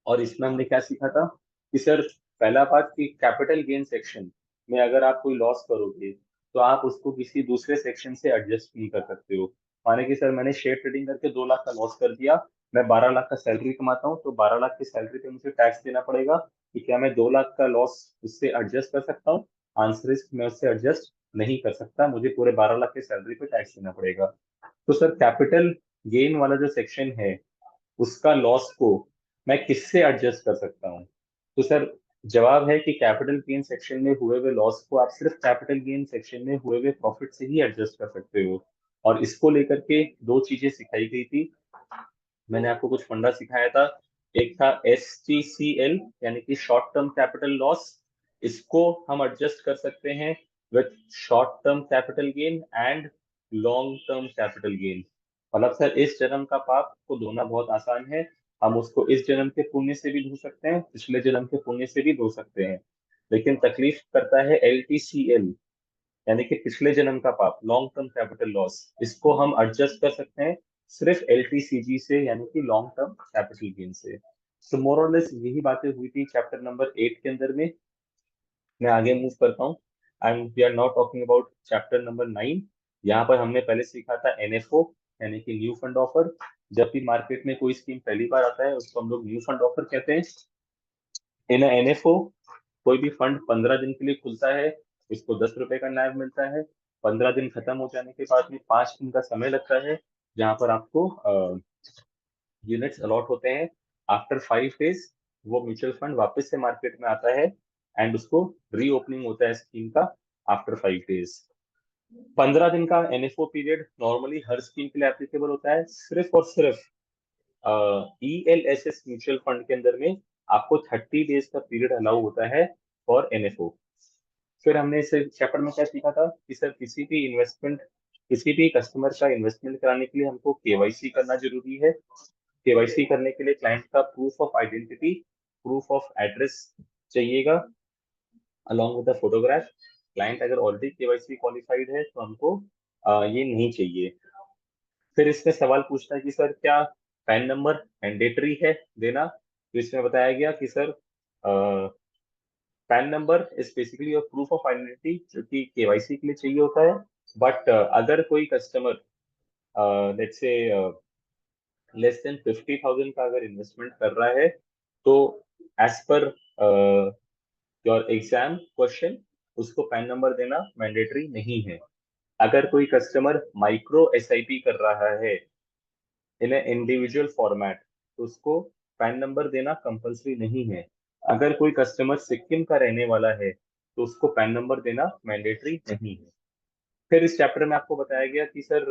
और इसमें हमने क्या सीखा था कि सर पहला बात कि कैपिटल गेन सेक्शन में अगर आप कोई लॉस करोगे, तो आप उसको किसी दूसरे सेक्शन से एडजस्ट नहीं कर सकते हो। माने कि सर मैंने शेयर ट्रेडिंग करके 2 लाख का लॉस कर दिया, मैं 12 लाख का सैलरी कमाता हूँ, तो 12 लाख की सैलरी पे मुझे टैक्स देना पड़ेगा। कि क्या मैं 2 लाख का लॉस उससे एडजस्ट कर सकता हूँ? आंसर इज मैं उससे एडजस्ट नहीं कर सकता, मुझे पूरे 12 लाख की सैलरी पे टैक्स देना पड़ेगा। तो सर कैपिटल गेन वाला जो सेक्शन है, उसका लॉस को मैं किससे एडजस्ट कर सकता हूँ? तो सर जवाब है कि कैपिटल गेन सेक्शन में हुए हुए लॉस को आप सिर्फ कैपिटल गेन सेक्शन में हुए हुए प्रॉफिट से ही एडजस्ट कर सकते हो। और इसको लेकर के दो चीजें सिखाई गई थी। मैंने आपको कुछ फंडा सिखाया था। एक था STCL, यानी कि शॉर्ट टर्म कैपिटल लॉस। इसको हम एडजस्ट कर सकते हैं with short term capital gain and long term capital gain. मतलब सर इस जन्म का पाप को धोना बहुत आसान है। हम उसको इस जन्म के पुण्य से भी धो सकते हैं, पिछले जन्म के पुण्य से भी धो सकते हैं। लेकिन तकलीफ करता है LTCL, यानी कि पिछले जन्म का पाप, लॉन्ग टर्म कैपिटल लॉस। इसको हम एडजस्ट कर सकते हैं सिर्फ LTCG से, यानी कि लॉन्ग टर्म कैपिटल गेन से। तो मोर और लेस यही बातें हुई थी चैप्टर नंबर 8 के अंदर में। मैं आगे मूव करता हूँ, and we are not talking about chapter number 9। यहाँ पर हमने पहले सीखा था NFO, यानी कि न्यू फंड ऑफर। जब भी मार्केट में कोई स्कीम पहली बार आता है, उसको हम लोग न्यू फंड ऑफर कहते हैं। इन NFO कोई भी फंड 15 दिन के लिए खुलता है, इसको 10 रुपए का नाम मिलता है। 15 दिन खत्म हो जाने के बाद में 5 दिन का समय लगता है, जहां पर आपको यूनिट्स अलॉट होते हैं। आफ्टर 5 डेज वो म्यूचुअल फंड वापस से मार्केट में आता है, एंड उसको रीओपनिंग होता है स्कीम का आफ्टर 5 डेज। 15 दिन का NFO पीरियड नॉर्मली हर स्कीम के लिए एप्लीकेबल होता है। सिर्फ और सिर्फ ELSS म्यूचुअल फंड के अंदर में आपको 30 डेज का पीरियड अलाउ होता है फॉर NFO। फिर हमने इस चैप्टर में क्या सीखा था कि सर किसी भी कस्टमर का इन्वेस्टमेंट कराने के लिए हमको KYC करना जरूरी है। KYC करने के लिए क्लाइंट का proof of identity, proof of address चाहिएगा, along with the photograph. Client अगर ऑलरेडी KYC क्वालिफाइड है, तो हमको ये नहीं चाहिए। फिर इसमें सवाल पूछता है कि सर क्या पैन नंबर मैंडेटरी है देना? तो इसमें बताया गया कि sir pan number is basically your proof of identity, जो कि KYC के लिए चाहिए होता है। बट अगर कोई customer let's say less than 50,000 का अगर इन्वेस्टमेंट कर रहा है, तो as per your exam question, उसको पैन नंबर देना मैंडेटरी नहीं है। अगर कोई कस्टमर माइक्रो एसआईपी कर रहा है इन ए इंडिविजुअल फॉर्मेट, तो उसको पैन नंबर देना कंपलसरी नहीं है। अगर कोई कस्टमर सिक्किम का रहने वाला है तो उसको पैन नंबर देना मैंडेटरी नहीं है। फिर इस चैप्टर में आपको बताया गया कि सर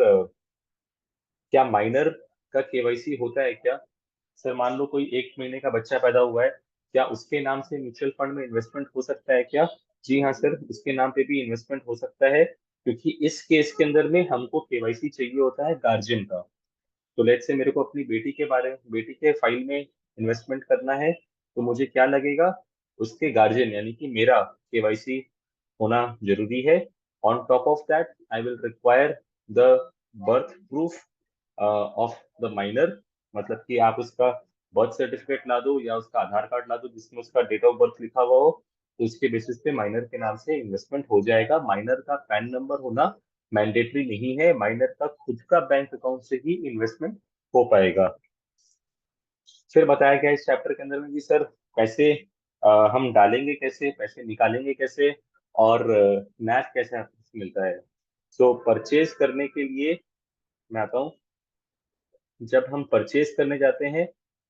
क्या माइनर का केवाईसी होता है क्या। सर मान लो कोई 1 महीने का बच्चा पैदा हुआ है, क्या उसके नाम से म्यूचुअल फंड में इन्वेस्टमेंट हो सकता है क्या। जी हाँ सर, उसके नाम पे भी इन्वेस्टमेंट हो सकता है, क्योंकि इस केस के अंदर में हमको केवाईसी चाहिए होता है गार्जियन का। तो लेट्स से मेरे को अपनी बेटी के फाइल में इन्वेस्टमेंट करना है, तो मुझे क्या लगेगा, उसके गार्जियन यानी कि मेरा केवाईसी होना जरूरी है। On top of that I will require the birth proof of the minor, मतलब कि आप उसका बर्थ सर्टिफिकेट ला दो या उसका आधार कार्ड ला दो जिसमें उसका डेट ऑफ बर्थ लिखा हुआ हो, तो उसके बेसिस पे माइनर के नाम से इन्वेस्टमेंट हो जाएगा। माइनर का पैन नंबर होना मैंडेटरी नहीं है, माइनर का खुद का बैंक अकाउंट से ही इन्वेस्टमेंट हो पाएगा। फिर बताया गया इस चैप्टर के अंदर में कि सर पैसे हम डालेंगे कैसे, पैसे निकालेंगे कैसे, और नैव कैसे आपको मिलता है। सो परचेज करने के लिए मैं आता हूँ। जब हम परचेज करने जाते हैं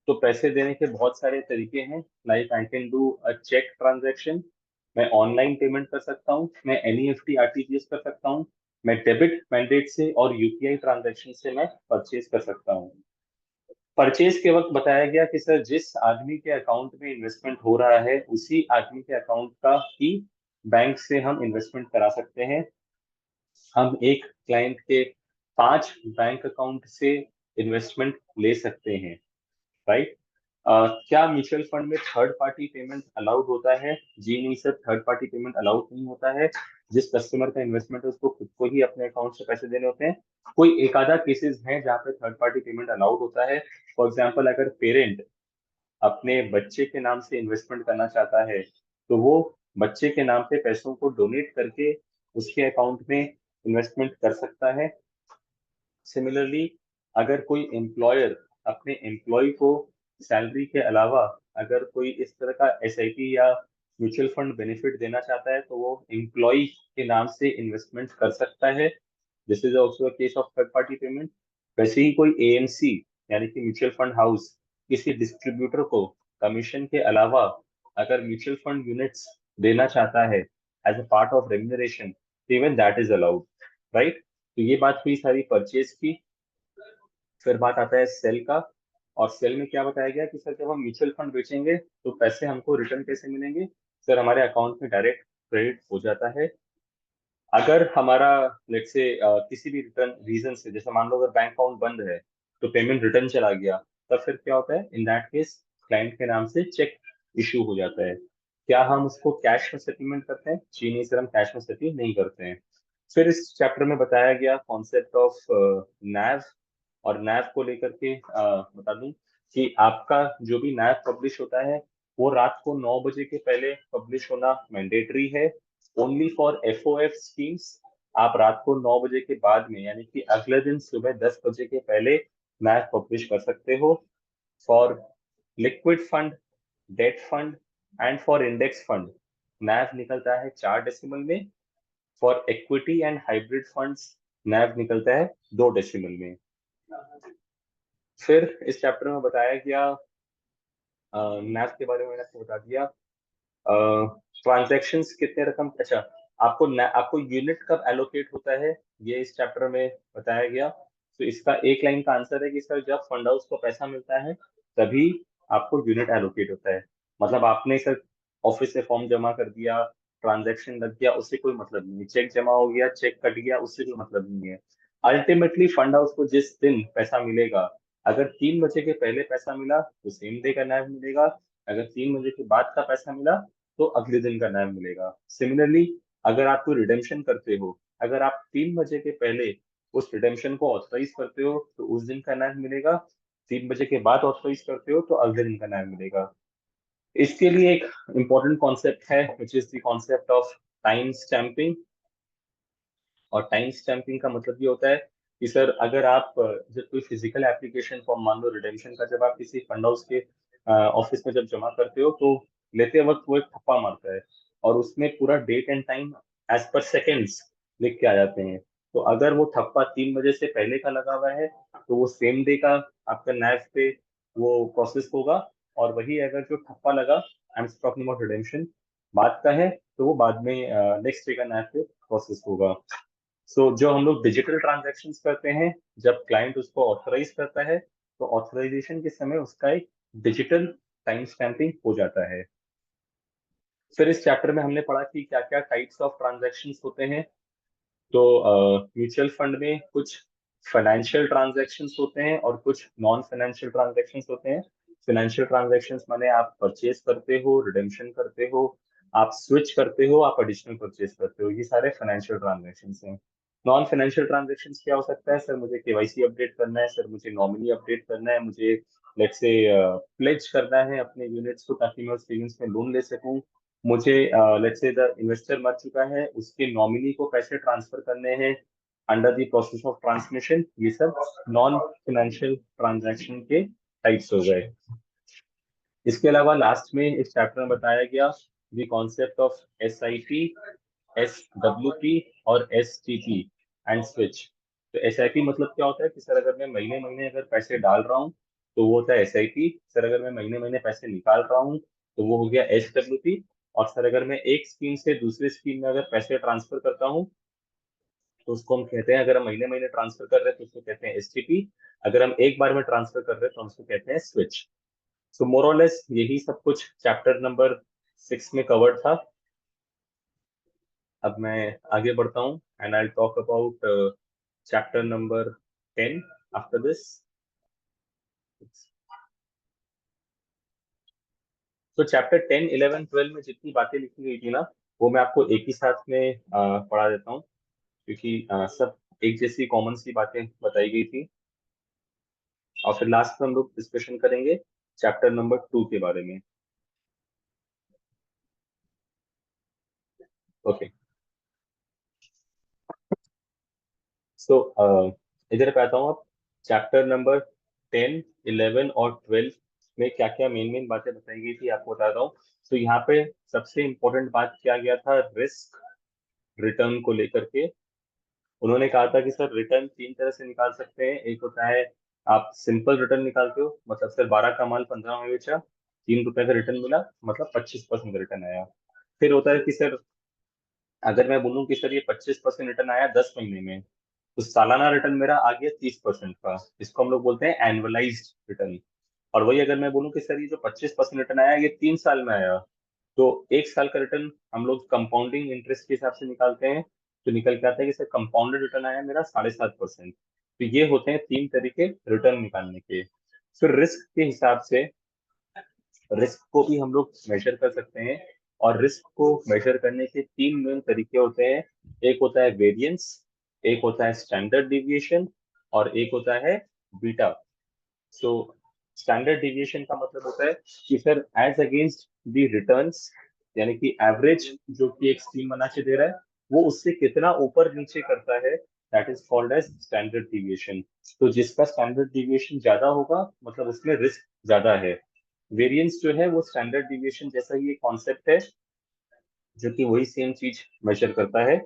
तो पैसे देने के बहुत सारे तरीके हैं। Like I can do a cheque transaction, मैं ऑनलाइन पेमेंट कर सकता हूँ, मैं एनईएफटी आरटीजीएस कर सकता हूँ, मैं डेबिट मैंडेट से और यूपीआई ट्रांजैक्शन से मैं परचेज कर सकता हूँ। परचेज के वक्त बताया गया कि सर जिस आदमी के अकाउंट में इन्वेस्टमेंट हो रहा है उसी आदमी के अकाउंट का ही बैंक से हम इन्वेस्टमेंट करा सकते हैं। हम एक क्लाइंट के 5 बैंक अकाउंट से इन्वेस्टमेंट ले सकते हैं, राइट। क्या म्यूचुअल फंड में थर्ड पार्टी पेमेंट अलाउड होता है। जी नहीं sir, third party payment allowed नहीं होता है। जिस कस्टमर का इन्वेस्टमेंट है उसको खुद को ही अपने अकाउंट से पैसे देने होते हैं। कोई एक आधा केसेस हैं जहाँ पे थर्ड पार्टी पेमेंट अलाउड होता है। फॉर एग्जाम्पल, अगर पेरेंट अपने बच्चे के नाम से इन्वेस्टमेंट करना चाहता है तो वो बच्चे के नाम पे पैसों को डोनेट करके उसके अकाउंट में इन्वेस्टमेंट कर सकता है। सिमिलरली, अगर कोई एम्प्लॉयर अपने एम्प्लॉय को सैलरी के अलावा अगर कोई इस तरह का एसआईपी या म्यूचुअल फंड बेनिफिट देना चाहता है तो वो एम्प्लॉय के नाम से इन्वेस्टमेंट कर सकता है। This is also case of third party payment. वैसे ही कोई एएमसी यानी कि म्यूचुअल फंड हाउस किसी डिस्ट्रीब्यूटर को कमीशन के अलावा अगर म्यूचुअल फंड यूनिट्स देना चाहता है as a part of remuneration, even that is allowed, right. तो ये बात हुई सारी परचेज की। फिर बात आता है सेल का। और सेल में क्या बताया गया कि सर जब हम म्यूचुअल फंड बेचेंगे तो पैसे हमको रिटर्न कैसे मिलेंगे। सर हमारे अकाउंट में डायरेक्ट क्रेडिट हो जाता है। अगर हमारा लेट से किसी भी रिटर्न रीजन से, जैसे मान लो अगर बैंक अकाउंट बंद है तो पेमेंट रिटर्न चला गया, तब फिर क्या होता है, इन दैट केस क्लाइंट के नाम से चेक इशू हो जाता है। क्या हम उसको कैश में सेटलमेंट करते हैं। जी नहीं सर, हम कैश में सेटल नहीं करते हैं। फिर इस चैप्टर में बताया गया कॉन्सेप्ट ऑफ नैव। और नैव को लेकर के बता दूं कि आपका जो भी नैव पब्लिश होता है वो रात को 9 बजे के पहले पब्लिश होना मैंडेटरी है। ओनली फॉर एफओएफ स्कीम्स आप रात को 9 बजे के बाद में यानी कि अगले दिन सुबह 10 बजे के पहले नैव पब्लिश कर सकते हो। For liquid fund, debt fund and for index fund NAV निकलता है 4 डेसिमल में। For equity and hybrid funds NAV निकलता है 2 डेसिमल में। फिर इस चैप्टर में बताया गया नैव के बारे में मैंने आपको बता दिया। ट्रांजैक्शंस कितने रकम, अच्छा, आपको यूनिट कब एलोकेट होता है ये इस चैप्टर में बताया गया। तो इसका एक लाइन का आंसर है कि सर जब फंड हाउस को पैसा मिलता है तभी आपको यूनिट एलोकेट होता है। मतलब आपने सर ऑफिस से फॉर्म जमा कर दिया, ट्रांजैक्शन लग गया, उससे कोई मतलब नहीं है। चेक जमा हो गया, चेक कट गया, उससे कोई मतलब नहीं है। अल्टीमेटली फंड हाउस को जिस दिन पैसा मिलेगा, अगर 3 बजे के पहले पैसा मिला तो सेम डे का नैव मिलेगा, अगर 3 बजे के बाद का पैसा मिला तो अगले दिन का नैव मिलेगा। सिमिलरली, अगर आप कोई रिडेम्पशन करते हो, अगर आप 3 बजे के पहले उस रिडेम्पशन को ऑथराइज करते हो तो उस दिन का नैव मिलेगा। 3 बजे के बाद ऑथराइज करते हो तो अगले दिन का नैव मिलेगा। इसके लिए एक इंपॉर्टेंट कॉन्सेप्ट है which is the concept of time stamping. और टाइम स्टैंपिंग का मतलब ये होता है कि सर अगर आप जब कोई फिजिकल एप्लीकेशन फॉर्म मान लो रिडेम्पशन का जब आप किसी फंड हाउस के ऑफिस में जब जमा करते हो तो लेते वक्त वो एक ठप्पा मारता है और उसमें पूरा date and time as per seconds लिख के आ जाते हैं। तो अगर वो ठप्पा 3 बजे से पहले का लगा हुआ है तो वो सेम डे का आपका नैव पे वो प्रोसेस होगा, और वही अगर जो ठप्पा लगा, I am talking about redemption, बाद का है, तो वो बाद में नेक्स्ट डे का नैव पे प्रोसेस होगा। सो जो हम लोग डिजिटल ट्रांजैक्शंस करते हैं, जब क्लाइंट उसको ऑथराइज करता है तो ऑथराइजेशन के समय उसका एक डिजिटल टाइम स्टैंपिंग हो जाता है। फिर इस चैप्टर में हमने पढ़ा कि क्या क्या टाइप्स ऑफ ट्रांजैक्शंस होते हैं। तो म्यूचुअल फंड में कुछ फाइनेंशियल ट्रांजैक्शंस होते हैं और कुछ नॉन फाइनेंशियल ट्रांजैक्शंस होते हैं। फाइनेंशियल ट्रांजैक्शंस माने आप परचेज करते हो, रिडेम्पशन करते हो, आप स्विच करते हो, आप एडिशनल परचेज करते हो, ये सारे फाइनेंशियल ट्रांजैक्शंस हैं। नॉन फाइनेंशियल ट्रांजैक्शंस क्या हो सकता है? सर मुझे केवाईसी अपडेट करना है, सर मुझे नॉमिनी अपडेट करना है, मुझे लेट्स से प्लेज करना है अपने यूनिट्स को ताकि मैं उस सेविंग्स में लोन ले सकूं, मुझे लेट्स से द इन्वेस्टर मर चुका है उसके नॉमिनी को पैसे ट्रांसफर करने हैं under the process of transmission, ये सब नॉन फाइनेंशियल ट्रांजैक्शन के टाइप्स हो गए। इसके अलावा लास्ट में इस चैप्टर में बताया गया the concept of SIP, SWP और STP एंड स्विच। तो SIP मतलब क्या होता है कि सर अगर मैं महीने महीने अगर पैसे डाल रहा हूँ तो वो होता है SIP। सर अगर मैं महीने महीने पैसे निकाल रहा हूँ तो वो हो गया SWP। और सर अगर मैं एक स्कीम से दूसरे स्कीम में अगर पैसे ट्रांसफर करता हूँ तो उसको हम कहते हैं, अगर हम महीने महीने ट्रांसफर कर रहे हैं तो उसको कहते हैं STP। अगर हम एक बार में ट्रांसफर कर रहे हैं तो हम उसको कहते हैं स्विच। सो मोर और लेस यही सब कुछ चैप्टर नंबर 6 में कवर्ड था। अब मैं आगे बढ़ता हूँ and I talk about chapter number 10 after this. तो चैप्टर 10, 11, 12 में जितनी बातें लिखी गई थी ना, वो मैं आपको एक ही साथ में पढ़ा देता हूँ, क्योंकि सब एक जैसी कॉमन सी बातें बताई गई थी। और फिर लास्ट में हम लोग डिस्कशन करेंगे चैप्टर नंबर 2 के बारे में। ओके, सो इधर पे आता हूँ। अब चैप्टर नंबर 10, 11 और 12 में क्या क्या मेन मेन बातें बताई गई थी आपको बताता हूँ। तो यहाँ पे सबसे इम्पोर्टेंट बात किया गया था रिस्क रिटर्न को लेकर के। उन्होंने कहा था कि सर रिटर्न 3 तरह से निकाल सकते हैं। एक होता है आप सिंपल रिटर्न निकालते हो, मतलब सर 12 का माल 15 में बेचा, 3 रुपए का रिटर्न मिला, मतलब 25% रिटर्न आया। फिर होता है कि सर अगर मैं बोलूँ कि सर ये 25% रिटर्न आया 10 महीने में, तो सालाना रिटर्न मेरा आ गया 30% का। इसको हम लोग बोलते हैं एनुअलाइज्ड रिटर्न। और वही अगर मैं बोलूँ कि सर ये जो 25% रिटर्न आया ये 3 साल में आया, तो 1 साल का रिटर्न हम लोग कंपाउंडिंग इंटरेस्ट के हिसाब से निकालते हैं। तो निकल के आता है कि सर कंपाउंडेड रिटर्न आया मेरा 7.5%। तो ये होते हैं 3 तरीके रिटर्न निकालने के। फिर रिस्क के हिसाब से रिस्क को भी हम लोग मेजर कर सकते हैं, और रिस्क को मेजर करने के 3 मेन तरीके होते हैं। एक होता है वेरिएंस, एक होता है स्टैंडर्ड डिविएशन, और एक होता है बीटा। सो स्टैंडर्ड डिविएशन का मतलब होता है कि sir as against the returns, यानी कि एवरेज जो कि एक स्कीम बना के दे रहा है वो उससे कितना ऊपर नीचे करता है, that is called as standard deviation. तो जिसका स्टैंडर्ड डिविएशन ज्यादा होगा मतलब उसमें रिस्क ज्यादा है। वेरिएंस जो है वो स्टैंडर्ड डिविएशन जैसा ही एक कॉन्सेप्ट है जो कि वही सेम चीज मेजर करता है।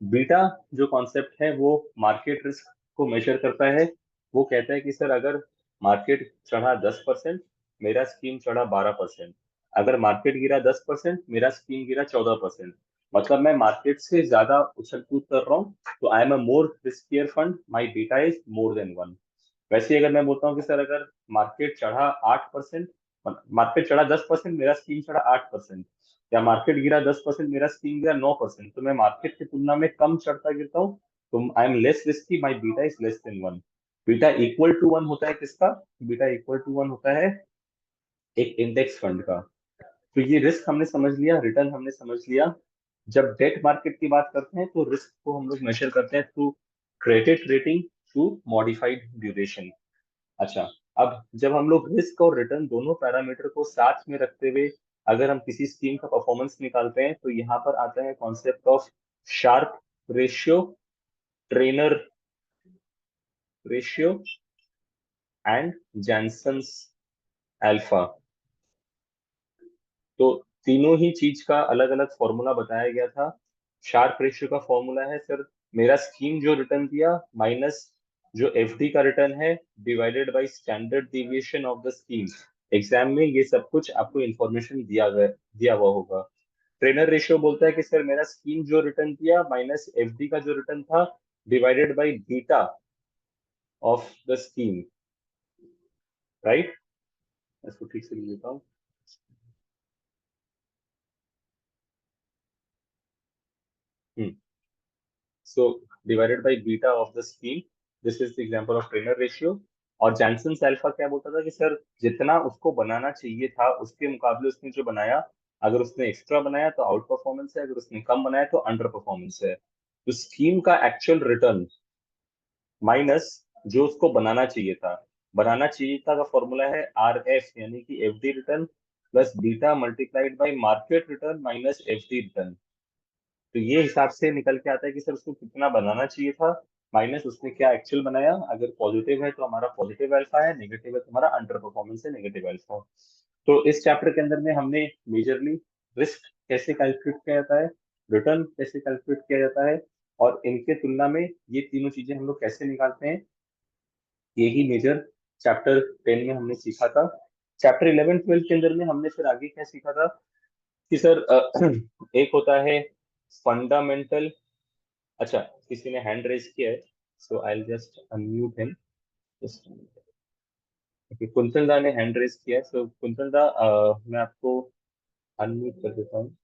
बीटा जो कॉन्सेप्ट है वो मार्केट रिस्क को मेजर करता है। वो कहता है कि सर अगर मार्केट चढ़ा 10%, मेरा स्कीम चढ़ा 12%। अगर मार्केट गिरा 10%, मेरा स्कीम गिरा 14%। मतलब मैं मार्केट से ज्यादा उछल कूद कर रहा हूँ, तो I am a more riskier fund, my beta is more than 1। वैसे ही अगर मैं बोलता हूँ कि सर अगर मार्केट चढ़ा 8%, मार्केट चढ़ा 10%, मेरा स्कीम चढ़ा 8%, या मार्केट गिरा 10%, मेरा स्कीम गिरा 9%, तो मैं मार्केट की तुलना में कम चढ़ता गिरता हूँ, तो I am less risky, my beta is less than 1। Beta equal to 1 होता है किसका? बीटा इक्वल टू 1 होता है एक इंडेक्स फंड का। तो ये रिस्क हमने समझ लिया, रिटर्न हमने समझ लिया। जब डेट मार्केट की बात करते हैं तो रिस्क को हम लोग मेजर करते हैं through credit rating to modified duration. अच्छा, अब जब हम लोग रिस्क और रिटर्न दोनों पैरामीटर को साथ में रखते हुए अगर हम किसी स्कीम का परफॉर्मेंस निकालते हैं तो यहाँ पर आता है concept of Sharpe ratio, Treynor ratio and Jensen's alpha. तो तीनों ही चीज का अलग अलग फॉर्मूला बताया गया था। शार्प रेशियो का फॉर्मूला है सर, मेरा स्कीम जो रिटर्न दिया माइनस जो एफडी का रिटर्न है divided by standard deviation of the scheme. Exam में ये सब कुछ आपको इंफॉर्मेशन दिया हुआ होगा। ट्रेनर रेशियो बोलता है कि सर मेरा स्कीम जो रिटर्न दिया माइनस एफडी का जो रिटर्न था divided by beta of the scheme, right. इसको ठीक से लिख देता हूँ। So divided by beta of the scheme, this is the example of Trainer ratio। और जैनसन अल्फा क्या बोलता था कि सर जितना उसको बनाना चाहिए था उसके मुकाबले उसने जो बनाया, अगर उसने एक्स्ट्रा बनाया तो आउट परफॉर्मेंस है, अगर उसने कम बनाया तो अंडर परफॉर्मेंस है। तो स्कीम का एक्चुअल रिटर्न माइनस जो उसको बनाना चाहिए था का फॉर्मूला है आर एफ यानी कि F D return plus beta multiplied by market return minus F D return. तो ये हिसाब से निकल के आता है कि सर उसको कितना बनाना चाहिए था माइनस उसने क्या एक्चुअल बनाया। अगर पॉजिटिव है तो हमारा पॉजिटिव अल्फा है, नेगेटिव है तो हमारा अंडर परफॉर्मेंस है, नेगेटिव अल्फा। तो इस चैप्टर के अंदर में हमने मेजरली रिस्क कैसे कैलकुलेट किया जाता है, रिटर्न कैसे कैलकुलेट किया जाता है, और इनके तुलना में ये तीनों चीजें हम लोग कैसे निकालते हैं, यही मेजर चैप्टर 10 में हमने सीखा था। चैप्टर 11 12 के अंदर में हमने फिर आगे क्या सीखा था कि सर एक होता है फंडामेंटल। अच्छा, किसी ने हैंड रेज किया है, so I just unmute him. Just Kuntal da ने हैंड रेज किया है, सो कुंतल दा मैं आपको अनम्यूट कर देता हूँ।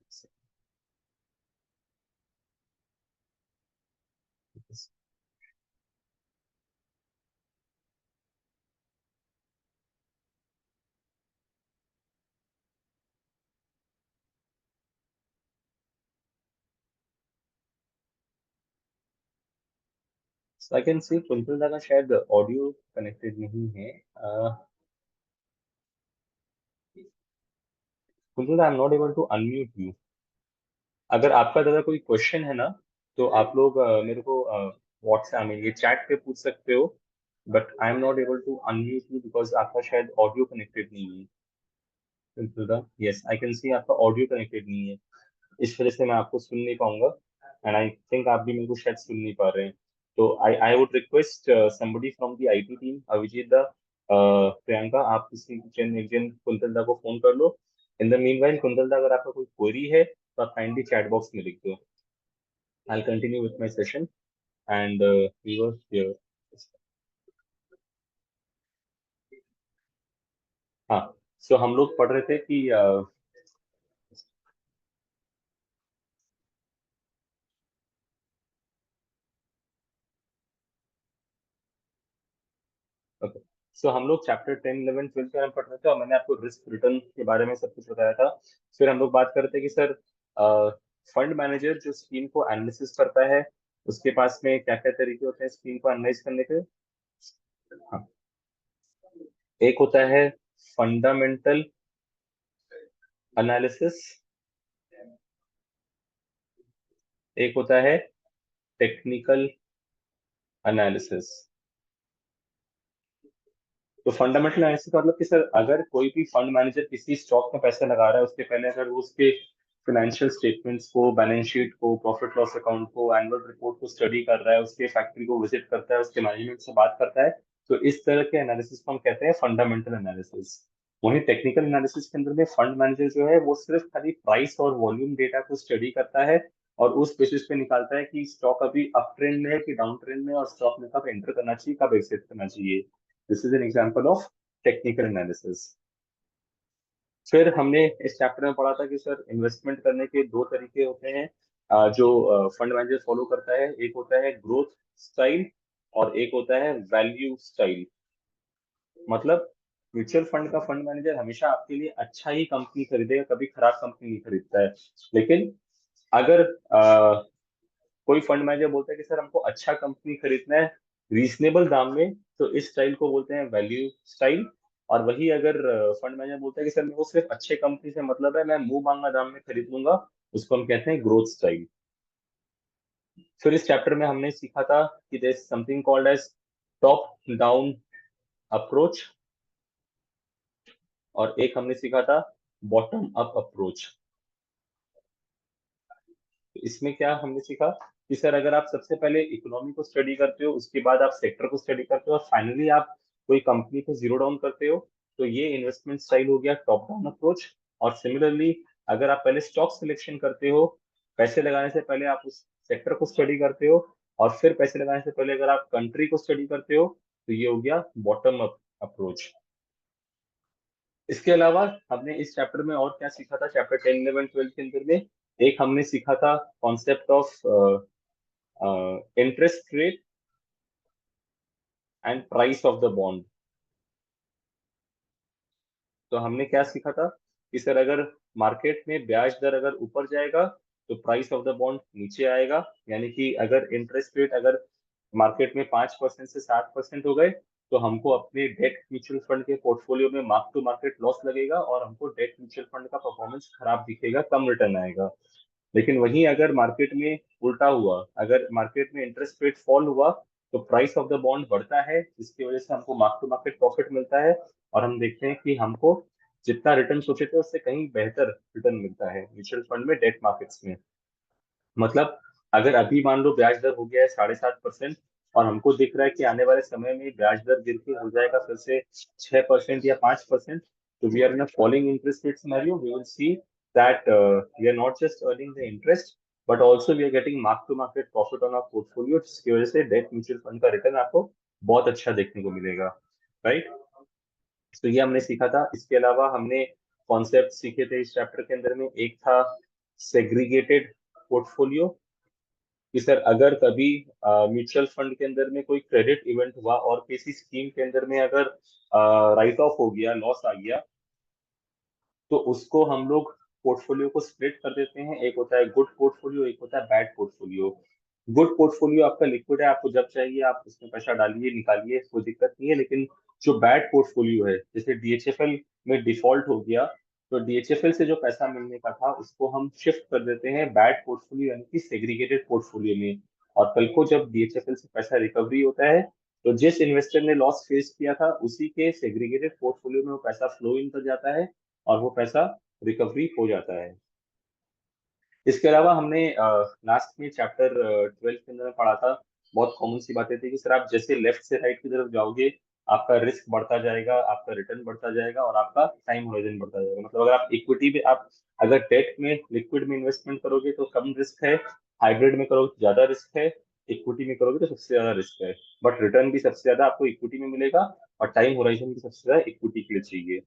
आई कैन सी कुंतल दा का शायद ऑडियो कनेक्टेड नहीं है। Kuntal da I am not able to unmute you. अगर आपका दादा कोई क्वेश्चन है ना तो आप लोग मेरे को व्हाट्सएप में ये चैट पे पूछ सकते हो, but I am not able to unmute you because आपका शायद ऑडियो कनेक्टेड नहीं है। कुंतल दा, यस आई कैन सी आपका ऑडियो कनेक्टेड नहीं है, इस वजह से मैं आपको सुन नहीं पाऊंगा। एंड आई थिंक आप भी मेरे को शायद सुन नहीं पा रहे हैं। तो I I would request somebody from the IT team, Abhijit da, Priyanka, आप किसी एक जन कुंतल दा को फोन कर लो। In the meanwhile Kuntal da, अगर आपका कोई क्वेरी है तो आप काइंडली चैट बॉक्स में लिख दो। I continue with my session and we were here. हाँ, सो हम लोग पढ़ रहे थे कि ओके, सो हम लोग चैप्टर 10 11 12 के बारे में पढ़ रहे थे और मैंने आपको रिस्क रिटर्न के बारे में सब कुछ बताया था। फिर हम लोग बात कर रहे थे कि सर फंड मैनेजर जो स्कीम को एनालिसिस करता है उसके पास में क्या क्या तरीके होते हैं स्कीम को एनालाइज करने के। हाँ, एक होता है फंडामेंटल एनालिसिस, एक होता है टेक्निकल एनालिसिस। तो फंडामेंटल एनालिसिस का मतलब कि सर अगर कोई भी फंड मैनेजर किसी स्टॉक में पैसा लगा रहा है उसके पहले अगर वो उसके फाइनेंशियल स्टेटमेंट्स को, बैलेंस शीट को, प्रॉफिट लॉस अकाउंट को, एनुअल रिपोर्ट को स्टडी कर रहा है, उसके फैक्ट्री को विजिट करता है, उसके मैनेजमेंट से बात करता है, तो इस तरह के एनालिसिस को हम कहते हैं फंडामेंटल एनालिसिस। वहीं टेक्निकल एनालिसिस के अंदर में फंड मैनेजर जो है वो सिर्फ खाली प्राइस और वॉल्यूम डेटा को स्टडी करता है और उस बेसिस पे निकालता है कि स्टॉक अभी अप ट्रेंड में है कि डाउन ट्रेंड में, और स्टॉक में कब एंटर करना चाहिए, कब एग्जिट करना चाहिए। This is an example of technical analysis. फिर हमने इस चैप्टर में पढ़ा था कि सर इन्वेस्टमेंट करने के दो तरीके होते हैं जो फंड मैनेजर फॉलो करता है। एक होता है ग्रोथ स्टाइल और एक होता है वैल्यू स्टाइल। मतलब म्यूचुअल फंड का फंड मैनेजर हमेशा आपके लिए अच्छा ही कंपनी खरीदेगा, कभी खराब कंपनी नहीं खरीदता है। लेकिन अगर कोई फंड मैनेजर बोलता है कि सर हमको अच्छा कंपनी खरीदना है रीजनेबल दाम में, तो इस स्टाइल को बोलते हैं वैल्यू स्टाइल। और वही अगर फंड मैनेजर बोलता है कि सर मेरे को सिर्फ अच्छे कंपनी से मतलब है, मैं मुंह मांगा दाम में खरीद लूंगा, उसको हम कहते हैं ग्रोथ स्टाइल। फिर इस चैप्टर में हमने सीखा था कि there is something called as top down approach और एक हमने सीखा था बॉटम अप अप्रोच। तो इसमें क्या हमने सीखा कि सर अगर आप सबसे पहले इकोनॉमी को स्टडी करते हो, उसके बाद आप सेक्टर को स्टडी करते हो और फाइनली आप कोई कंपनी को जीरो डाउन करते हो, तो ये इन्वेस्टमेंट स्टाइल हो गया टॉप डाउन अप्रोच। और सिमिलरली अगर आप पहले स्टॉक सिलेक्शन करते हो, पैसे लगाने से पहले आप उस सेक्टर को स्टडी करते हो, और फिर पैसे लगाने से पहले अगर आप कंट्री को स्टडी करते हो, तो ये हो गया बॉटम अप अप्रोच। इसके अलावा हमने इस चैप्टर में और क्या सीखा था, चैप्टर 10, 11, 12 के अंदर में एक हमने सीखा था concept of interest rate and price of the bond. तो हमने क्या सीखा था कि सर अगर मार्केट में ब्याज दर अगर ऊपर जाएगा तो प्राइस ऑफ द बॉन्ड नीचे आएगा। यानी कि अगर इंटरेस्ट रेट अगर मार्केट में 5% से 7% हो गए, तो हमको अपने डेट म्यूचुअल फंड के पोर्टफोलियो में मार्क टू मार्केट लॉस लगेगा और हमको डेट म्यूचुअल फंड का परफॉर्मेंस खराब दिखेगा, कम रिटर्न आएगा। लेकिन वहीं अगर मार्केट में उल्टा हुआ, अगर मार्केट में इंटरेस्ट रेट फॉल हुआ, तो प्राइस ऑफ द बॉन्ड बढ़ता है, जिसकी वजह से हमको मार्क टू मार्केट प्रॉफिट मिलता है। और हम देखते हैं कि हमको जितना रिटर्न सोचे थे उससे कहीं बेहतर रिटर्न मिलता है म्यूचुअल फंड में, डेट मार्केट्स में। मतलब अगर अभी मान लो ब्याज दर हो गया है 7.5%, और हमको दिख रहा है कि आने वाले समय में ब्याज दर गिर के हो जाएगा फिर से 6% या 5%, तो we are in a falling interest rate scenario, we will see that we are not just earning the interest, but also we are getting mark to market profit on our portfolio, जिसकी वजह से debt mutual fund का return आपको बहुत अच्छा देखने को मिलेगा, राइट। तो ये हमने सीखा था। इसके अलावा हमने कॉन्सेप्ट सीखे थे इस चैप्टर के अंदर में, एक था सेग्रीगेटेड पोर्टफोलियो, कि सर अगर कभी म्यूचुअल फंड के अंदर में कोई क्रेडिट इवेंट हुआ और किसी स्कीम के अंदर में अगर राइट ऑफ हो गया, लॉस आ गया, तो उसको हम लोग पोर्टफोलियो को स्प्लिट कर देते हैं। एक होता है गुड पोर्टफोलियो, एक होता है बैड पोर्टफोलियो। गुड पोर्टफोलियो आपका लिक्विड है, आपको जब चाहिए आप उसमें पैसा डालिए निकालिए, कोई दिक्कत नहीं है। लेकिन जो बैड पोर्टफोलियो है, जैसे डीएचएफएल में डिफॉल्ट हो गया, तो डीएचएफएल से जो पैसा मिलने का था उसको हम शिफ्ट कर देते हैं बैड पोर्टफोलियो यानी कि सेग्रीगेटेड पोर्टफोलियो में। और कल को जब डीएचएफएल से पैसा रिकवरी होता है, तो जिस इन्वेस्टर ने लॉस फेस किया था उसी के सेग्रीगेटेड पोर्टफोलियो में वो पैसा फ्लो इन कर जाता है और वो पैसा रिकवरी हो जाता है। इसके अलावा हमने लास्ट में चैप्टर 12 के अंदर में पढ़ा था, बहुत कॉमन सी बातें थी कि सर आप जैसे लेफ्ट से राइट की तरफ जाओगे, आपका रिस्क बढ़ता जाएगा, आपका रिटर्न बढ़ता जाएगा और आपका टाइम होराइजन बढ़ता जाएगा। मतलब अगर आप इक्विटी में, आप अगर डेट में लिक्विड में इन्वेस्टमेंट करोगे तो कम रिस्क है, हाइब्रिड में करोगे तो ज्यादा रिस्क है, इक्विटी में करोगे तो सबसे ज्यादा रिस्क है, बट रिटर्न भी सबसे ज्यादा आपको इक्विटी में मिलेगा और टाइम होराइजन भी सबसे ज्यादा इक्विटी के लिए चाहिए।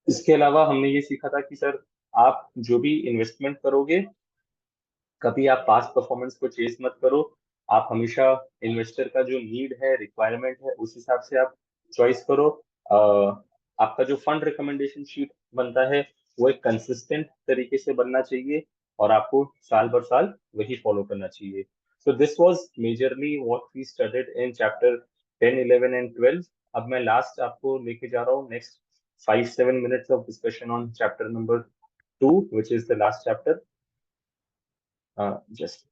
इसके अलावा हमने ये सीखा था कि सर आप जो भी इन्वेस्टमेंट करोगे, कभी आप पास्ट परफॉर्मेंस को चेज मत करो। आप हमेशा इन्वेस्टर का जो नीड है, रिक्वायरमेंट है, उस हिसाब से आप चॉइस करो। आपका जो फंड रिकमेंडेशन शीट बनता है वो एक कंसिस्टेंट तरीके से बनना चाहिए और आपको साल भर साल वही फॉलो करना चाहिए। So this was majorly what we studied in chapter 10, 11 and 12। अब मैं लास्ट आपको लेके जा रहा हूँ next 5-7 minutes of discussion on chapter number 2, which is the last chapter. Just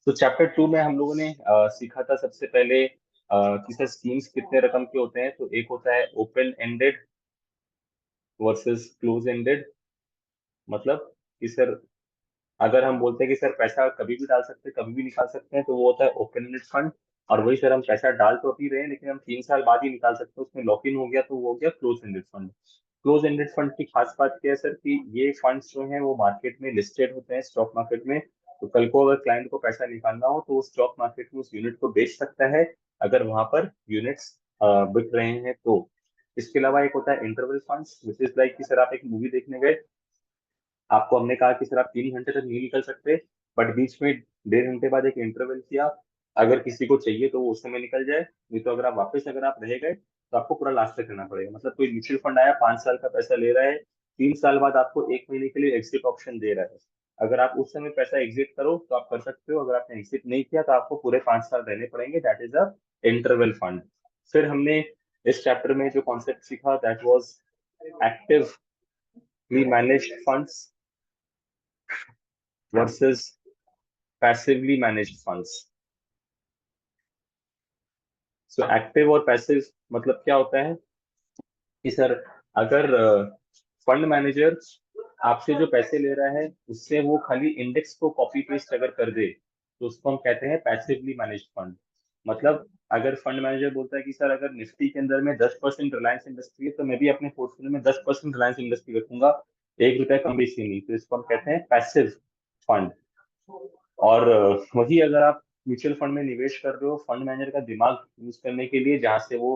तो चैप्टर 2 में हम लोगों ने सीखा था सबसे पहले कि सर स्कीम्स कितने रकम के होते हैं। तो एक होता है open ended versus close ended. मतलब कि सर अगर हम बोलते हैं कि सर पैसा कभी भी डाल सकते हैं, कभी भी निकाल सकते हैं, तो वो होता है ओपन एंडेड फंड। और वही सर हम पैसा डाल तो अभी रहे हैं लेकिन हम 3 साल बाद ही निकाल सकते हैं, उसमें लॉक इन हो गया, तो वो हो गया close ended fund. Close ended fund की खास बात क्या है सर, कि ये फंड्स जो हैं वो मार्केट में लिस्टेड होते हैं, स्टॉक मार्केट में। तो कल को अगर क्लाइंट को पैसा निकालना हो तो वो स्टॉक मार्केट में उस यूनिट को बेच सकता है, अगर वहां पर यूनिट्स बिक रहे हैं तो। इसके अलावा एक होता है interval funds, which is like कि सर आप एक मूवी देखने गए, आपको हमने कहा कि सर आप 3 घंटे तक नहीं निकल सकते, बट बीच में 1.5 घंटे बाद एक इंटरवल किया, अगर किसी को चाहिए तो वो उस समय निकल जाए, नहीं तो अगर आप वापस अगर आप रह गए तो आपको पूरा लास्ट तक रहना पड़ेगा। मतलब कोई म्यूचुअल फंड आया 5 साल का पैसा ले रहा है, 3 साल बाद आपको 1 महीने के लिए एग्जिट ऑप्शन दे रहा है, अगर आप उस समय पैसा एग्जिट करो तो आप कर सकते हो, अगर आपने एग्जिट नहीं किया तो आपको पूरे 5 साल रहने पड़ेंगे, that is a interval fund. फिर हमने इस चैप्टर में जो कॉन्सेप्ट सीखा that was actively managed funds versus passively managed funds. So active और पैसिव मतलब क्या होता है कि सर अगर फंड मैनेजर आपसे जो पैसे ले रहा है उससे वो खाली इंडेक्स को कॉपी पेस्ट अगर कर दे तो उसको हम कहते हैं पैसिवली मैनेज्ड फंड। मतलब अगर फंड मैनेजर बोलता है कि सर अगर निफ्टी के अंदर में 10% रिलायंस इंडस्ट्री है तो मैं भी अपने पोर्टफोलियो में 10% रिलायंस इंडस्ट्री रखूंगा, 1 रुपया कम बेसी नहीं, तो इसको हम कहते हैं पैसिव फंड। और वही अगर आप म्यूचुअल फंड में निवेश कर रहे हो फंड मैनेजर का दिमाग यूज करने के लिए, जहां से वो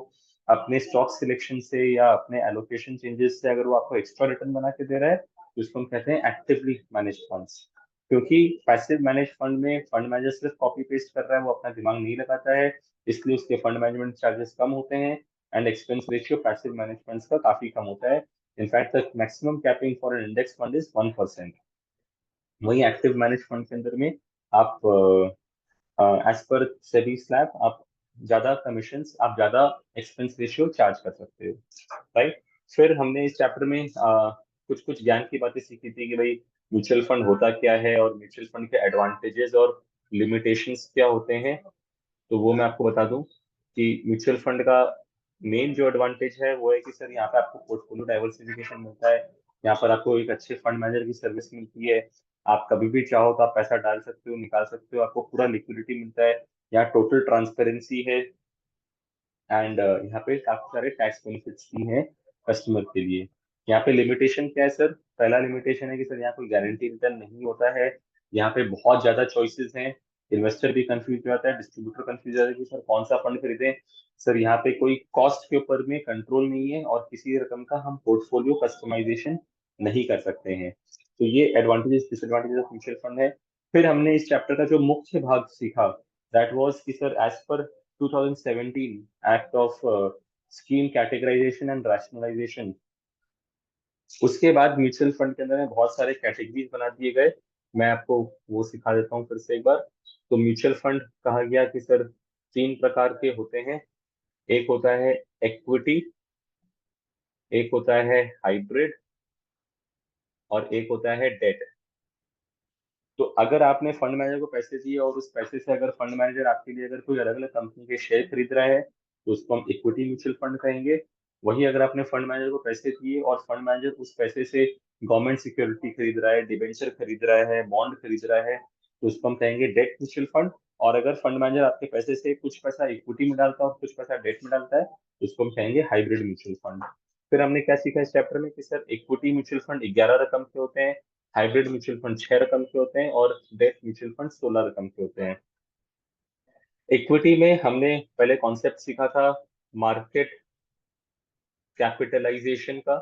अपने स्टॉक सिलेक्शन से या अपने एलोकेशन चेंजेस से अगर वो आपको एक्स्ट्रा रिटर्न बना के दे रहा है तो इसको हम कहते हैं एक्टिवली मैनेज फंड्स। क्योंकि पैसिव मैनेज फंड में फंड मैनेजर सिर्फ कॉपी पेस्ट कर रहा है, वो अपना दिमाग नहीं लगाता है, इसलिए उसके फंड मैनेजमेंट चार्जेस कम होते हैं and expense ratio passive manage funds का काफी कम होता है। In fact the maximum capping for an index fund is 1%। वही एक्टिव मैनेज फंड के अंदर में आप एज पर सेबी स्लैब आप ज्यादा कमीशन, आप ज्यादा एक्सपेंस रेशियो चार्ज कर सकते हो, राइट। फिर हमने इस चैप्टर में कुछ कुछ ज्ञान की बातें सीखी थी कि भाई म्यूचुअल फंड होता क्या है और म्यूचुअल फंड के एडवांटेजेस और लिमिटेशंस क्या होते हैं। तो वो मैं आपको बता दूं कि म्यूचुअल फंड का मेन जो एडवांटेज है वो है कि सर यहाँ पे आपको पोर्टफोलियो डाइवर्सिफिकेशन मिलता है, यहाँ पर आपको एक अच्छे फंड मैनेजर की सर्विस मिलती है, आप कभी भी चाहो तो आप पैसा डाल सकते हो निकाल सकते हो, आपको पूरा लिक्विडिटी मिलता है, यहाँ टोटल ट्रांसपेरेंसी है एंड यहाँ पे काफी सारे टैक्स बेनिफिट्स भी हैं कस्टमर के लिए। यहाँ पे लिमिटेशन क्या है सर? पहला लिमिटेशन है कि सर यहाँ कोई गारंटी रिटर्न नहीं होता है, यहाँ पे बहुत ज्यादा चॉइसेस हैं, इन्वेस्टर भी कंफ्यूज हो जाता है, डिस्ट्रीब्यूटर कंफ्यूज हो जाता है कि सर कौन सा फंड खरीदें। सर यहाँ पे कोई कॉस्ट के ऊपर में कंट्रोल नहीं है और किसी रकम का हम पोर्टफोलियो कस्टमाइजेशन नहीं कर सकते हैं। तो ये advantages disadvantages of mutual fund है। फिर हमने इस चैप्टर का जो मुख्य भाग सीखा दैट वाज कि sir as per 2017 act of scheme categorisation and rationalisation, उसके बाद म्यूचुअल फंड के अंदर में बहुत सारे कैटेगरीज बना दिए गए। मैं आपको वो सिखा देता हूँ फिर से एक बार। तो म्यूचुअल फंड कहा गया कि सर 3 प्रकार के होते हैं, एक होता है इक्विटी, एक होता है हाइब्रिड और एक होता है डेट। तो अगर आपने फंड मैनेजर को पैसे दिए और उस पैसे से अगर फंड मैनेजर आपके लिए अगर कोई अलग अलग कंपनी के शेयर खरीद रहा है तो उसको हम इक्विटी म्यूचुअल फंड कहेंगे। वही अगर आपने फंड मैनेजर को पैसे दिए और फंड मैनेजर उस पैसे से गवर्नमेंट सिक्योरिटी खरीद रहा है, डिबेंचर खरीद रहा है, बॉन्ड खरीद रहा है, तो उसको हम कहेंगे डेट म्यूचुअल फंड। और अगर फंड मैनेजर आपके पैसे से कुछ पैसा इक्विटी में डालता है और कुछ पैसा डेट में डालता है तो उसको हम कहेंगे हाइब्रिड म्यूचुअल फंड। फिर हमने क्या सीखा इस चैप्टर में कि सर इक्विटी म्यूचुअल फंड 11 रकम के होते हैं, हाइब्रिड म्यूचुअल फंड 6 रकम के होते हैं और डेट म्यूचुअल फंड 16 रकम के होते हैं। इक्विटी में हमने पहले कॉन्सेप्ट सीखा था मार्केट कैपिटलाइजेशन का,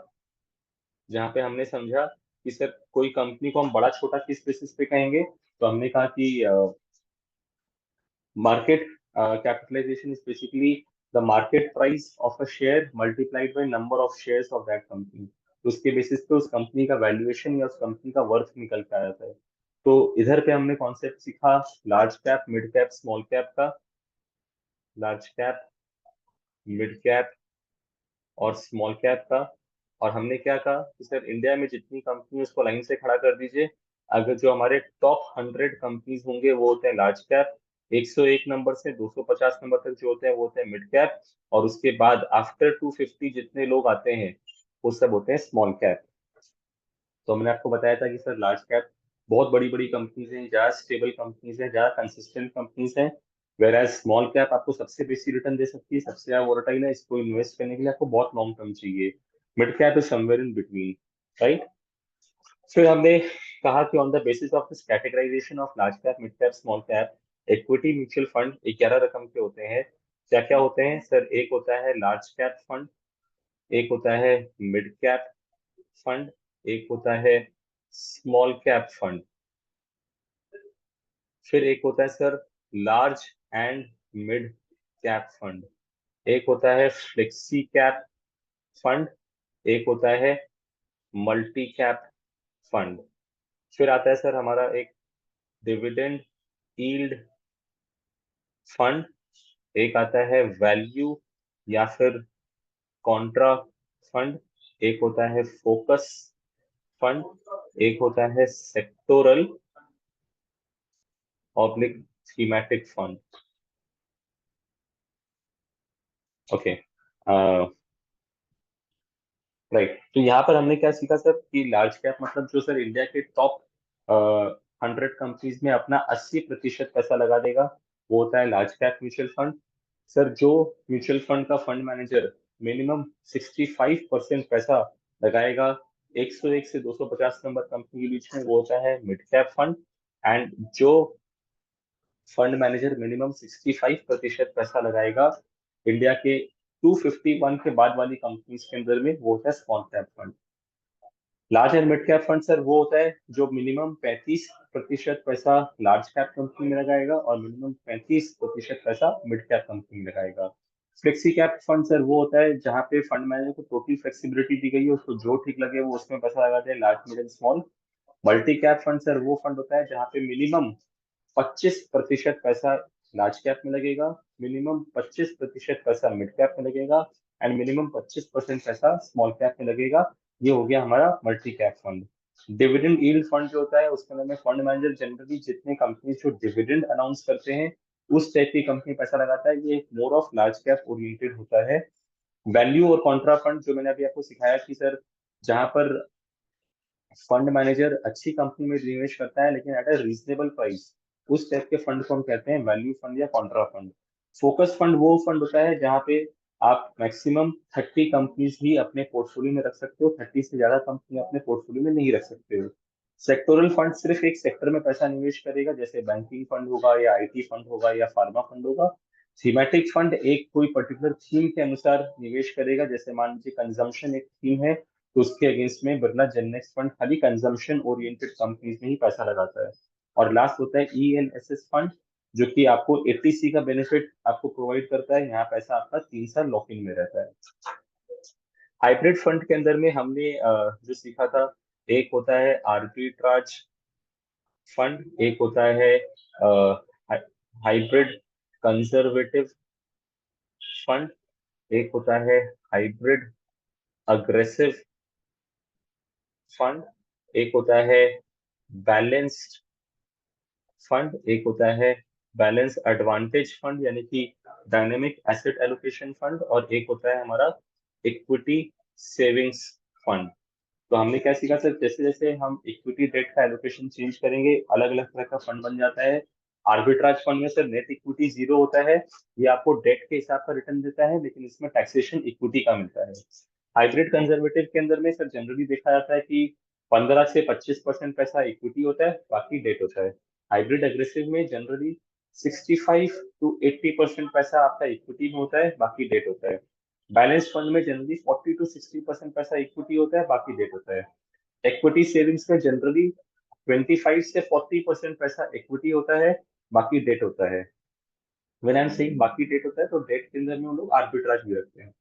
जहां पे हमने समझा कि सर कोई कंपनी को हम बड़ा छोटा किस बेसिस पे कहेंगे। तो हमने कहा कि market capitalisation is basically the market price of a share multiplied by number of shares of that company. तो उसके बेसिस पे उस कंपनी का वैल्यूएशन या उस कंपनी का वर्थ निकल के आ जाता है। तो इधर पे हमने कॉन्सेप्ट सीखा large cap mid cap small cap का, लार्ज कैप मिड कैप और स्मॉल कैप का। और हमने क्या कहा कि सर इंडिया में जितनी कंपनी है उसको लाइन से खड़ा कर दीजिए, अगर जो हमारे टॉप 100 कंपनीज होंगे वो होते हैं लार्ज कैप, 101 नंबर से 250 नंबर तक जो होते हैं वो होते हैं मिड कैप, और उसके बाद आफ्टर 250 जितने लोग आते हैं वो सब होते हैं स्मॉल कैप। तो मैंने आपको बताया था कि सर लार्ज कैप बहुत बड़ी बड़ी कंपनीज हैं, ज्यादा स्टेबल कंपनीज हैं, ज्यादा कंसिस्टेंट कंपनीज हैं, वेर एज स्मॉल कैप आपको सबसे बेसी रिटर्न दे सकती है, सबसे ज्यादा वोलेटाइल है, इसको इन्वेस्ट करने के लिए आपको बहुत लॉन्ग टर्म चाहिए। Mid cap is somewhere in between, right. फिर हमने कहा कि on the basis of this categorisation of large cap mid cap small cap equity mutual fund 11 रकम के होते हैं। क्या क्या होते हैं सर? एक होता है लार्ज कैप फंड, एक होता है मिड कैप फंड, एक होता है स्मॉल कैप फंड, फिर एक होता है sir large and mid cap fund, एक होता है फ्लेक्सी कैप फंड, एक होता है मल्टी कैप फंड। फिर आता है सर हमारा एक डिविडेंड यील्ड फंड, एक आता है वैल्यू या फिर कॉन्ट्रा फंड, एक होता है फोकस फंड, एक होता है sectoral oblique thematic fund. Okay, right. तो यहाँ पर हमने क्या सीखा सर कि लार्ज कैप मतलब जो सर इंडिया के टॉप 100 कंपनीज में अपना 80% पैसा लगा देगा, वो होता है large cap mutual fund. Sir जो म्यूचुअल फंड का फंड मैनेजर मिनिमम 65% पैसा लगाएगा 101 से 250 नंबर कंपनी के बीच में, वो होता है मिड कैप फंड। एंड जो फंड मैनेजर मिनिमम 65% पैसा लगाएगा इंडिया के 251 के बाद वाली कंपनीज के अंदर में, वो होता है small cap fund. Large and mid cap fund sir वो होता है जो मिनिमम 35% पैसा लार्ज कैप कंपनी में लगाएगा और मिनिमम 35% पैसा मिड कैप कंपनी में लगाएगा। फ्लेक्सी कैप फंड सर वो होता है जहां पे फंड मैनेजर को टोटल फ्लेक्सिबिलिटी दी गई है, उसको जो ठीक लगे वो उसमें पैसा लगाते हैं, large mid and small. Multi cap fund sir वो फंड होता है जहां पे मिनिमम 25% पैसा लार्ज कैप में लगेगा, मिनिमम 25% पैसा मिड कैप में लगेगा एंड मिनिमम 25% पैसा स्मॉल कैप में लगेगा। ये हो गया हमारा multi cap fund. Dividend yield fund जो होता है उसके अंदर में फंड मैनेजर जनरली जितने कंपनी जो डिविडेंड अनाउंस करते हैं उस टाइप की कंपनी पैसा लगाता है, ये more of large cap oriented होता है। वैल्यू और कॉन्ट्रा फंड जो मैंने अभी आपको सिखाया कि सर जहां पर फंड मैनेजर अच्छी कंपनी में निवेश करता है लेकिन एट अ रीजनेबल प्राइस, उस टाइप के फंड को हम कहते हैं वैल्यू फंड या कॉन्ट्रा फंड। फोकस फंड वो फंड होता है जहां पे आप मैक्सिमम 30 कंपनीज ही अपने पोर्टफोलियो में रख सकते हो, 30 से ज्यादा कंपनी अपने पोर्टफोलियो में नहीं रख सकते हो। सेक्टोरल फंड सिर्फ एक सेक्टर में पैसा निवेश करेगा, जैसे बैंकिंग फंड होगा या आईटी फंड होगा या फार्मा फंड होगा। थीमेटिक फंड एक कोई पर्टिकुलर थीम के अनुसार निवेश करेगा, जैसे मान लीजिए कंजम्पशन एक थीम है तो उसके अगेंस्ट में बिरला जेननेक्स फंड खाली कंजम्पशन ओरिएंटेड कंपनीज में ही पैसा लगाता है। और लास्ट होता है ईएलएसएस फंड जो कि आपको 80C का बेनिफिट आपको प्रोवाइड करता है, यहाँ पैसा आपका 3 साल लॉक इन में रहता है। हाइब्रिड फंड के अंदर में हमने जो सीखा था, एक होता है आर्बिट्राज फंड, एक होता है हाइब्रिड कंजर्वेटिव फंड, एक होता है हाइब्रिड अग्रेसिव फंड, एक होता है बैलेंस्ड फंड, एक होता है बैलेंस एडवांटेज फंड यानी कि डायनेमिक एसेट एलोकेशन फंड, और एक होता है हमारा इक्विटी सेविंग्स फंड। तो हमने क्या सीखा सर, जैसे जैसे हम इक्विटी डेट का एलोकेशन चेंज करेंगे अलग अलग तरह का फंड बन जाता है। आर्बिट्राज फंड में सर नेट इक्विटी जीरो होता है, ये आपको डेट के हिसाब का रिटर्न देता है लेकिन इसमें टैक्सेशन इक्विटी का मिलता है। हाइब्रिड कंजर्वेटिव के अंदर में सर जनरली देखा जाता है कि 15 से 25% पैसा इक्विटी होता है, बाकी डेट होता है। हाइब्रिड एग्रेसिव में जनरली 65 to 80% पैसा आपका इक्विटी में होता है, बाकी डेट होता है। बैलेंस फंड में जनरली 40 to 60% पैसा इक्विटी होता है, बाकी डेट होता है। इक्विटी सेविंग्स में जनरली 25 से 40% पैसा इक्विटी होता है, बाकी डेट होता है। व्हेन आई एम सेइंग बाकी डेट होता है तो डेट के अंदर में हम लोग आर्बिट्राज भी रखते हैं।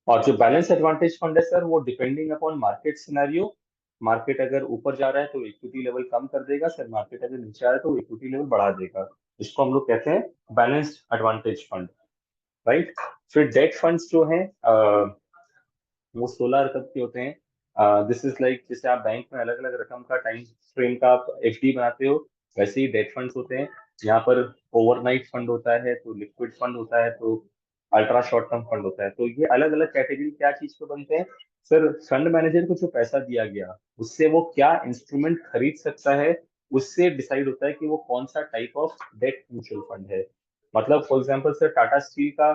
और जो बैलेंस एडवांटेज फंड है सर वो depending upon market scenario, market अगर ऊपर जा रहा है तो इक्विटी लेवल कम कर देगा सर, मार्केट अगर नीचे आ रहा है तो इक्विटी लेवल बढ़ा देगा। इसको हम लोग कहते हैं बैलेंस्ड एडवांटेज फंड, राइट। फिर डेट फंड्स जो हैं वो 16 रकम के होते हैं। दिस इज लाइक जैसे आप बैंक में अलग अलग रकम का टाइम फ्रेम का आप एफडी बनाते हो, वैसे ही डेट फंड्स होते हैं। यहाँ पर ओवरनाइट फंड होता है, तो लिक्विड फंड होता है, तो अल्ट्रा शॉर्ट टर्म फंड होता है। तो ये अलग अलग कैटेगरी क्या चीज पे बनते हैं सर, फंड मैनेजर को जो पैसा दिया गया उससे वो क्या इंस्ट्रूमेंट खरीद सकता है, उससे डिसाइड होता है कि वो कौन सा type of date mutual fund है। मतलब for example sir Tata steel का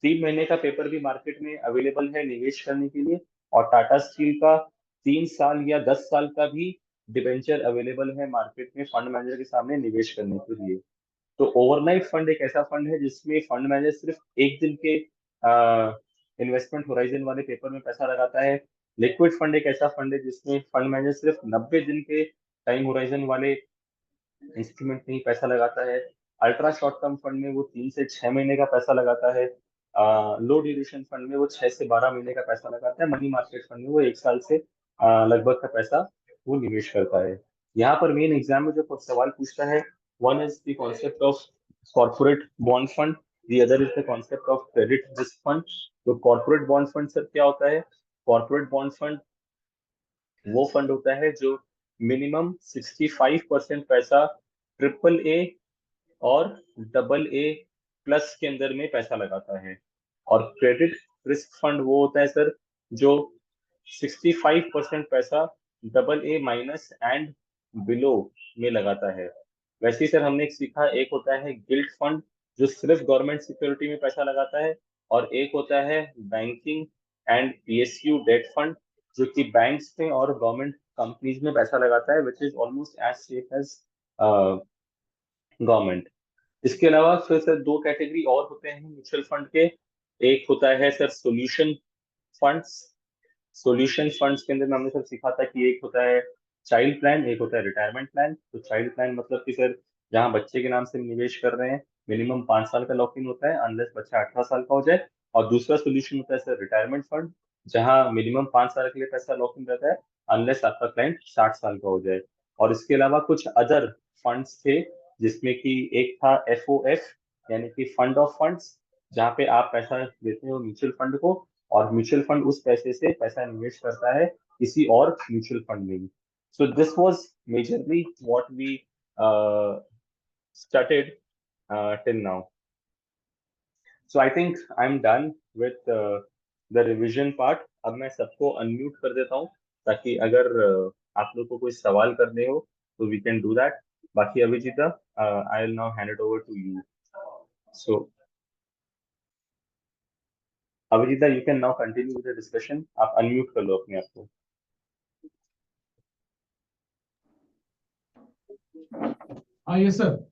3 महीने का पेपर भी मार्केट में अवेलेबल है निवेश करने के लिए, और टाटा स्टील का 3 साल या 10 साल का भी डिबेंचर अवेलेबल है मार्केट में फंड मैनेजर के सामने निवेश करने के लिए। तो ओवरनाइट फंड एक ऐसा फंड है जिसमें फंड मैनेजर सिर्फ एक दिन के इन्वेस्टमेंट होराइजन वाले पेपर में पैसा लगाता है। लिक्विड फंड एक ऐसा फंड है जिसमें फंड मैनेजर सिर्फ 90 दिन के टाइम होराइजन वाले इंस्ट्रूमेंट में ही पैसा लगाता है। अल्ट्रा शॉर्ट टर्म फंड में वो 3 से 6 महीने का पैसा लगाता है। लो ड्यूरेशन फंड में वो 6 से 12 महीने का पैसा लगाता है। मनी मार्केट फंड में वो 1 साल से लगभग का पैसा वो निवेश करता है। यहाँ पर मेन एग्जाम में जो सवाल पूछता है, one is the concept of corporate bond fund, the other is the concept of credit risk fund. तो कॉर्पोरेट बॉन्ड फंड सर क्या होता है, कॉर्पोरेट बॉन्ड फंड वो फंड होता है जो मिनिमम 65% पैसा AAA और AA+ के अंदर में पैसा लगाता है। और क्रेडिट रिस्क फंड वो होता है सर जो 65% पैसा AA- एंड बिलो में लगाता है। वैसे ही सर हमने एक सीखा, एक होता है गिल्ट फंड जो सिर्फ गवर्नमेंट सिक्योरिटी में पैसा लगाता है, और एक होता है banking and PSU debt fund जो कि बैंक्स में और गवर्नमेंट कंपनीज में पैसा लगाता है, which is almost as safe as government. इसके अलावा फिर सर दो कैटेगरी और होते हैं म्यूचुअल फंड के। एक होता है sir solution funds. Solution funds के अंदर में हमने सर सीखा था कि एक होता है चाइल्ड प्लान, एक होता है रिटायरमेंट प्लान। तो चाइल्ड प्लान मतलब कि सर जहाँ बच्चे के नाम से निवेश कर रहे हैं, मिनिमम 5 साल का लॉक इन होता है अनलेस बच्चा 18 साल का हो जाए। और दूसरा सोल्यूशन होता है सर रिटायरमेंट फंड, जहाँ मिनिमम 5 साल के लिए पैसा लॉक इन रहता है अनलेस आपका क्लाइंट 60 साल का हो जाए। और इसके अलावा कुछ अदर फंड्स थे, जिसमें कि एक था FOF यानी कि फंड ऑफ फंड्स, जहाँ पे आप पैसा देते हो म्यूचुअल फंड को, और म्यूचुअल फंड उस पैसे से पैसा इन्वेस्ट करता है किसी और म्यूचुअल फंड में। So this was majorly what we started till now. So I think I am done with the revision part. अब मैं सबको अनम्यूट कर देता हूँ ताकि अगर आप लोग को कोई सवाल करने हो तो वी कैन डू दैट। बाकी Abhijita, I will now hand it over to you. So Abhijita, you can now continue with the discussion. आप अनम्यूट कर लो अपने आप को। हाँ, यस सर।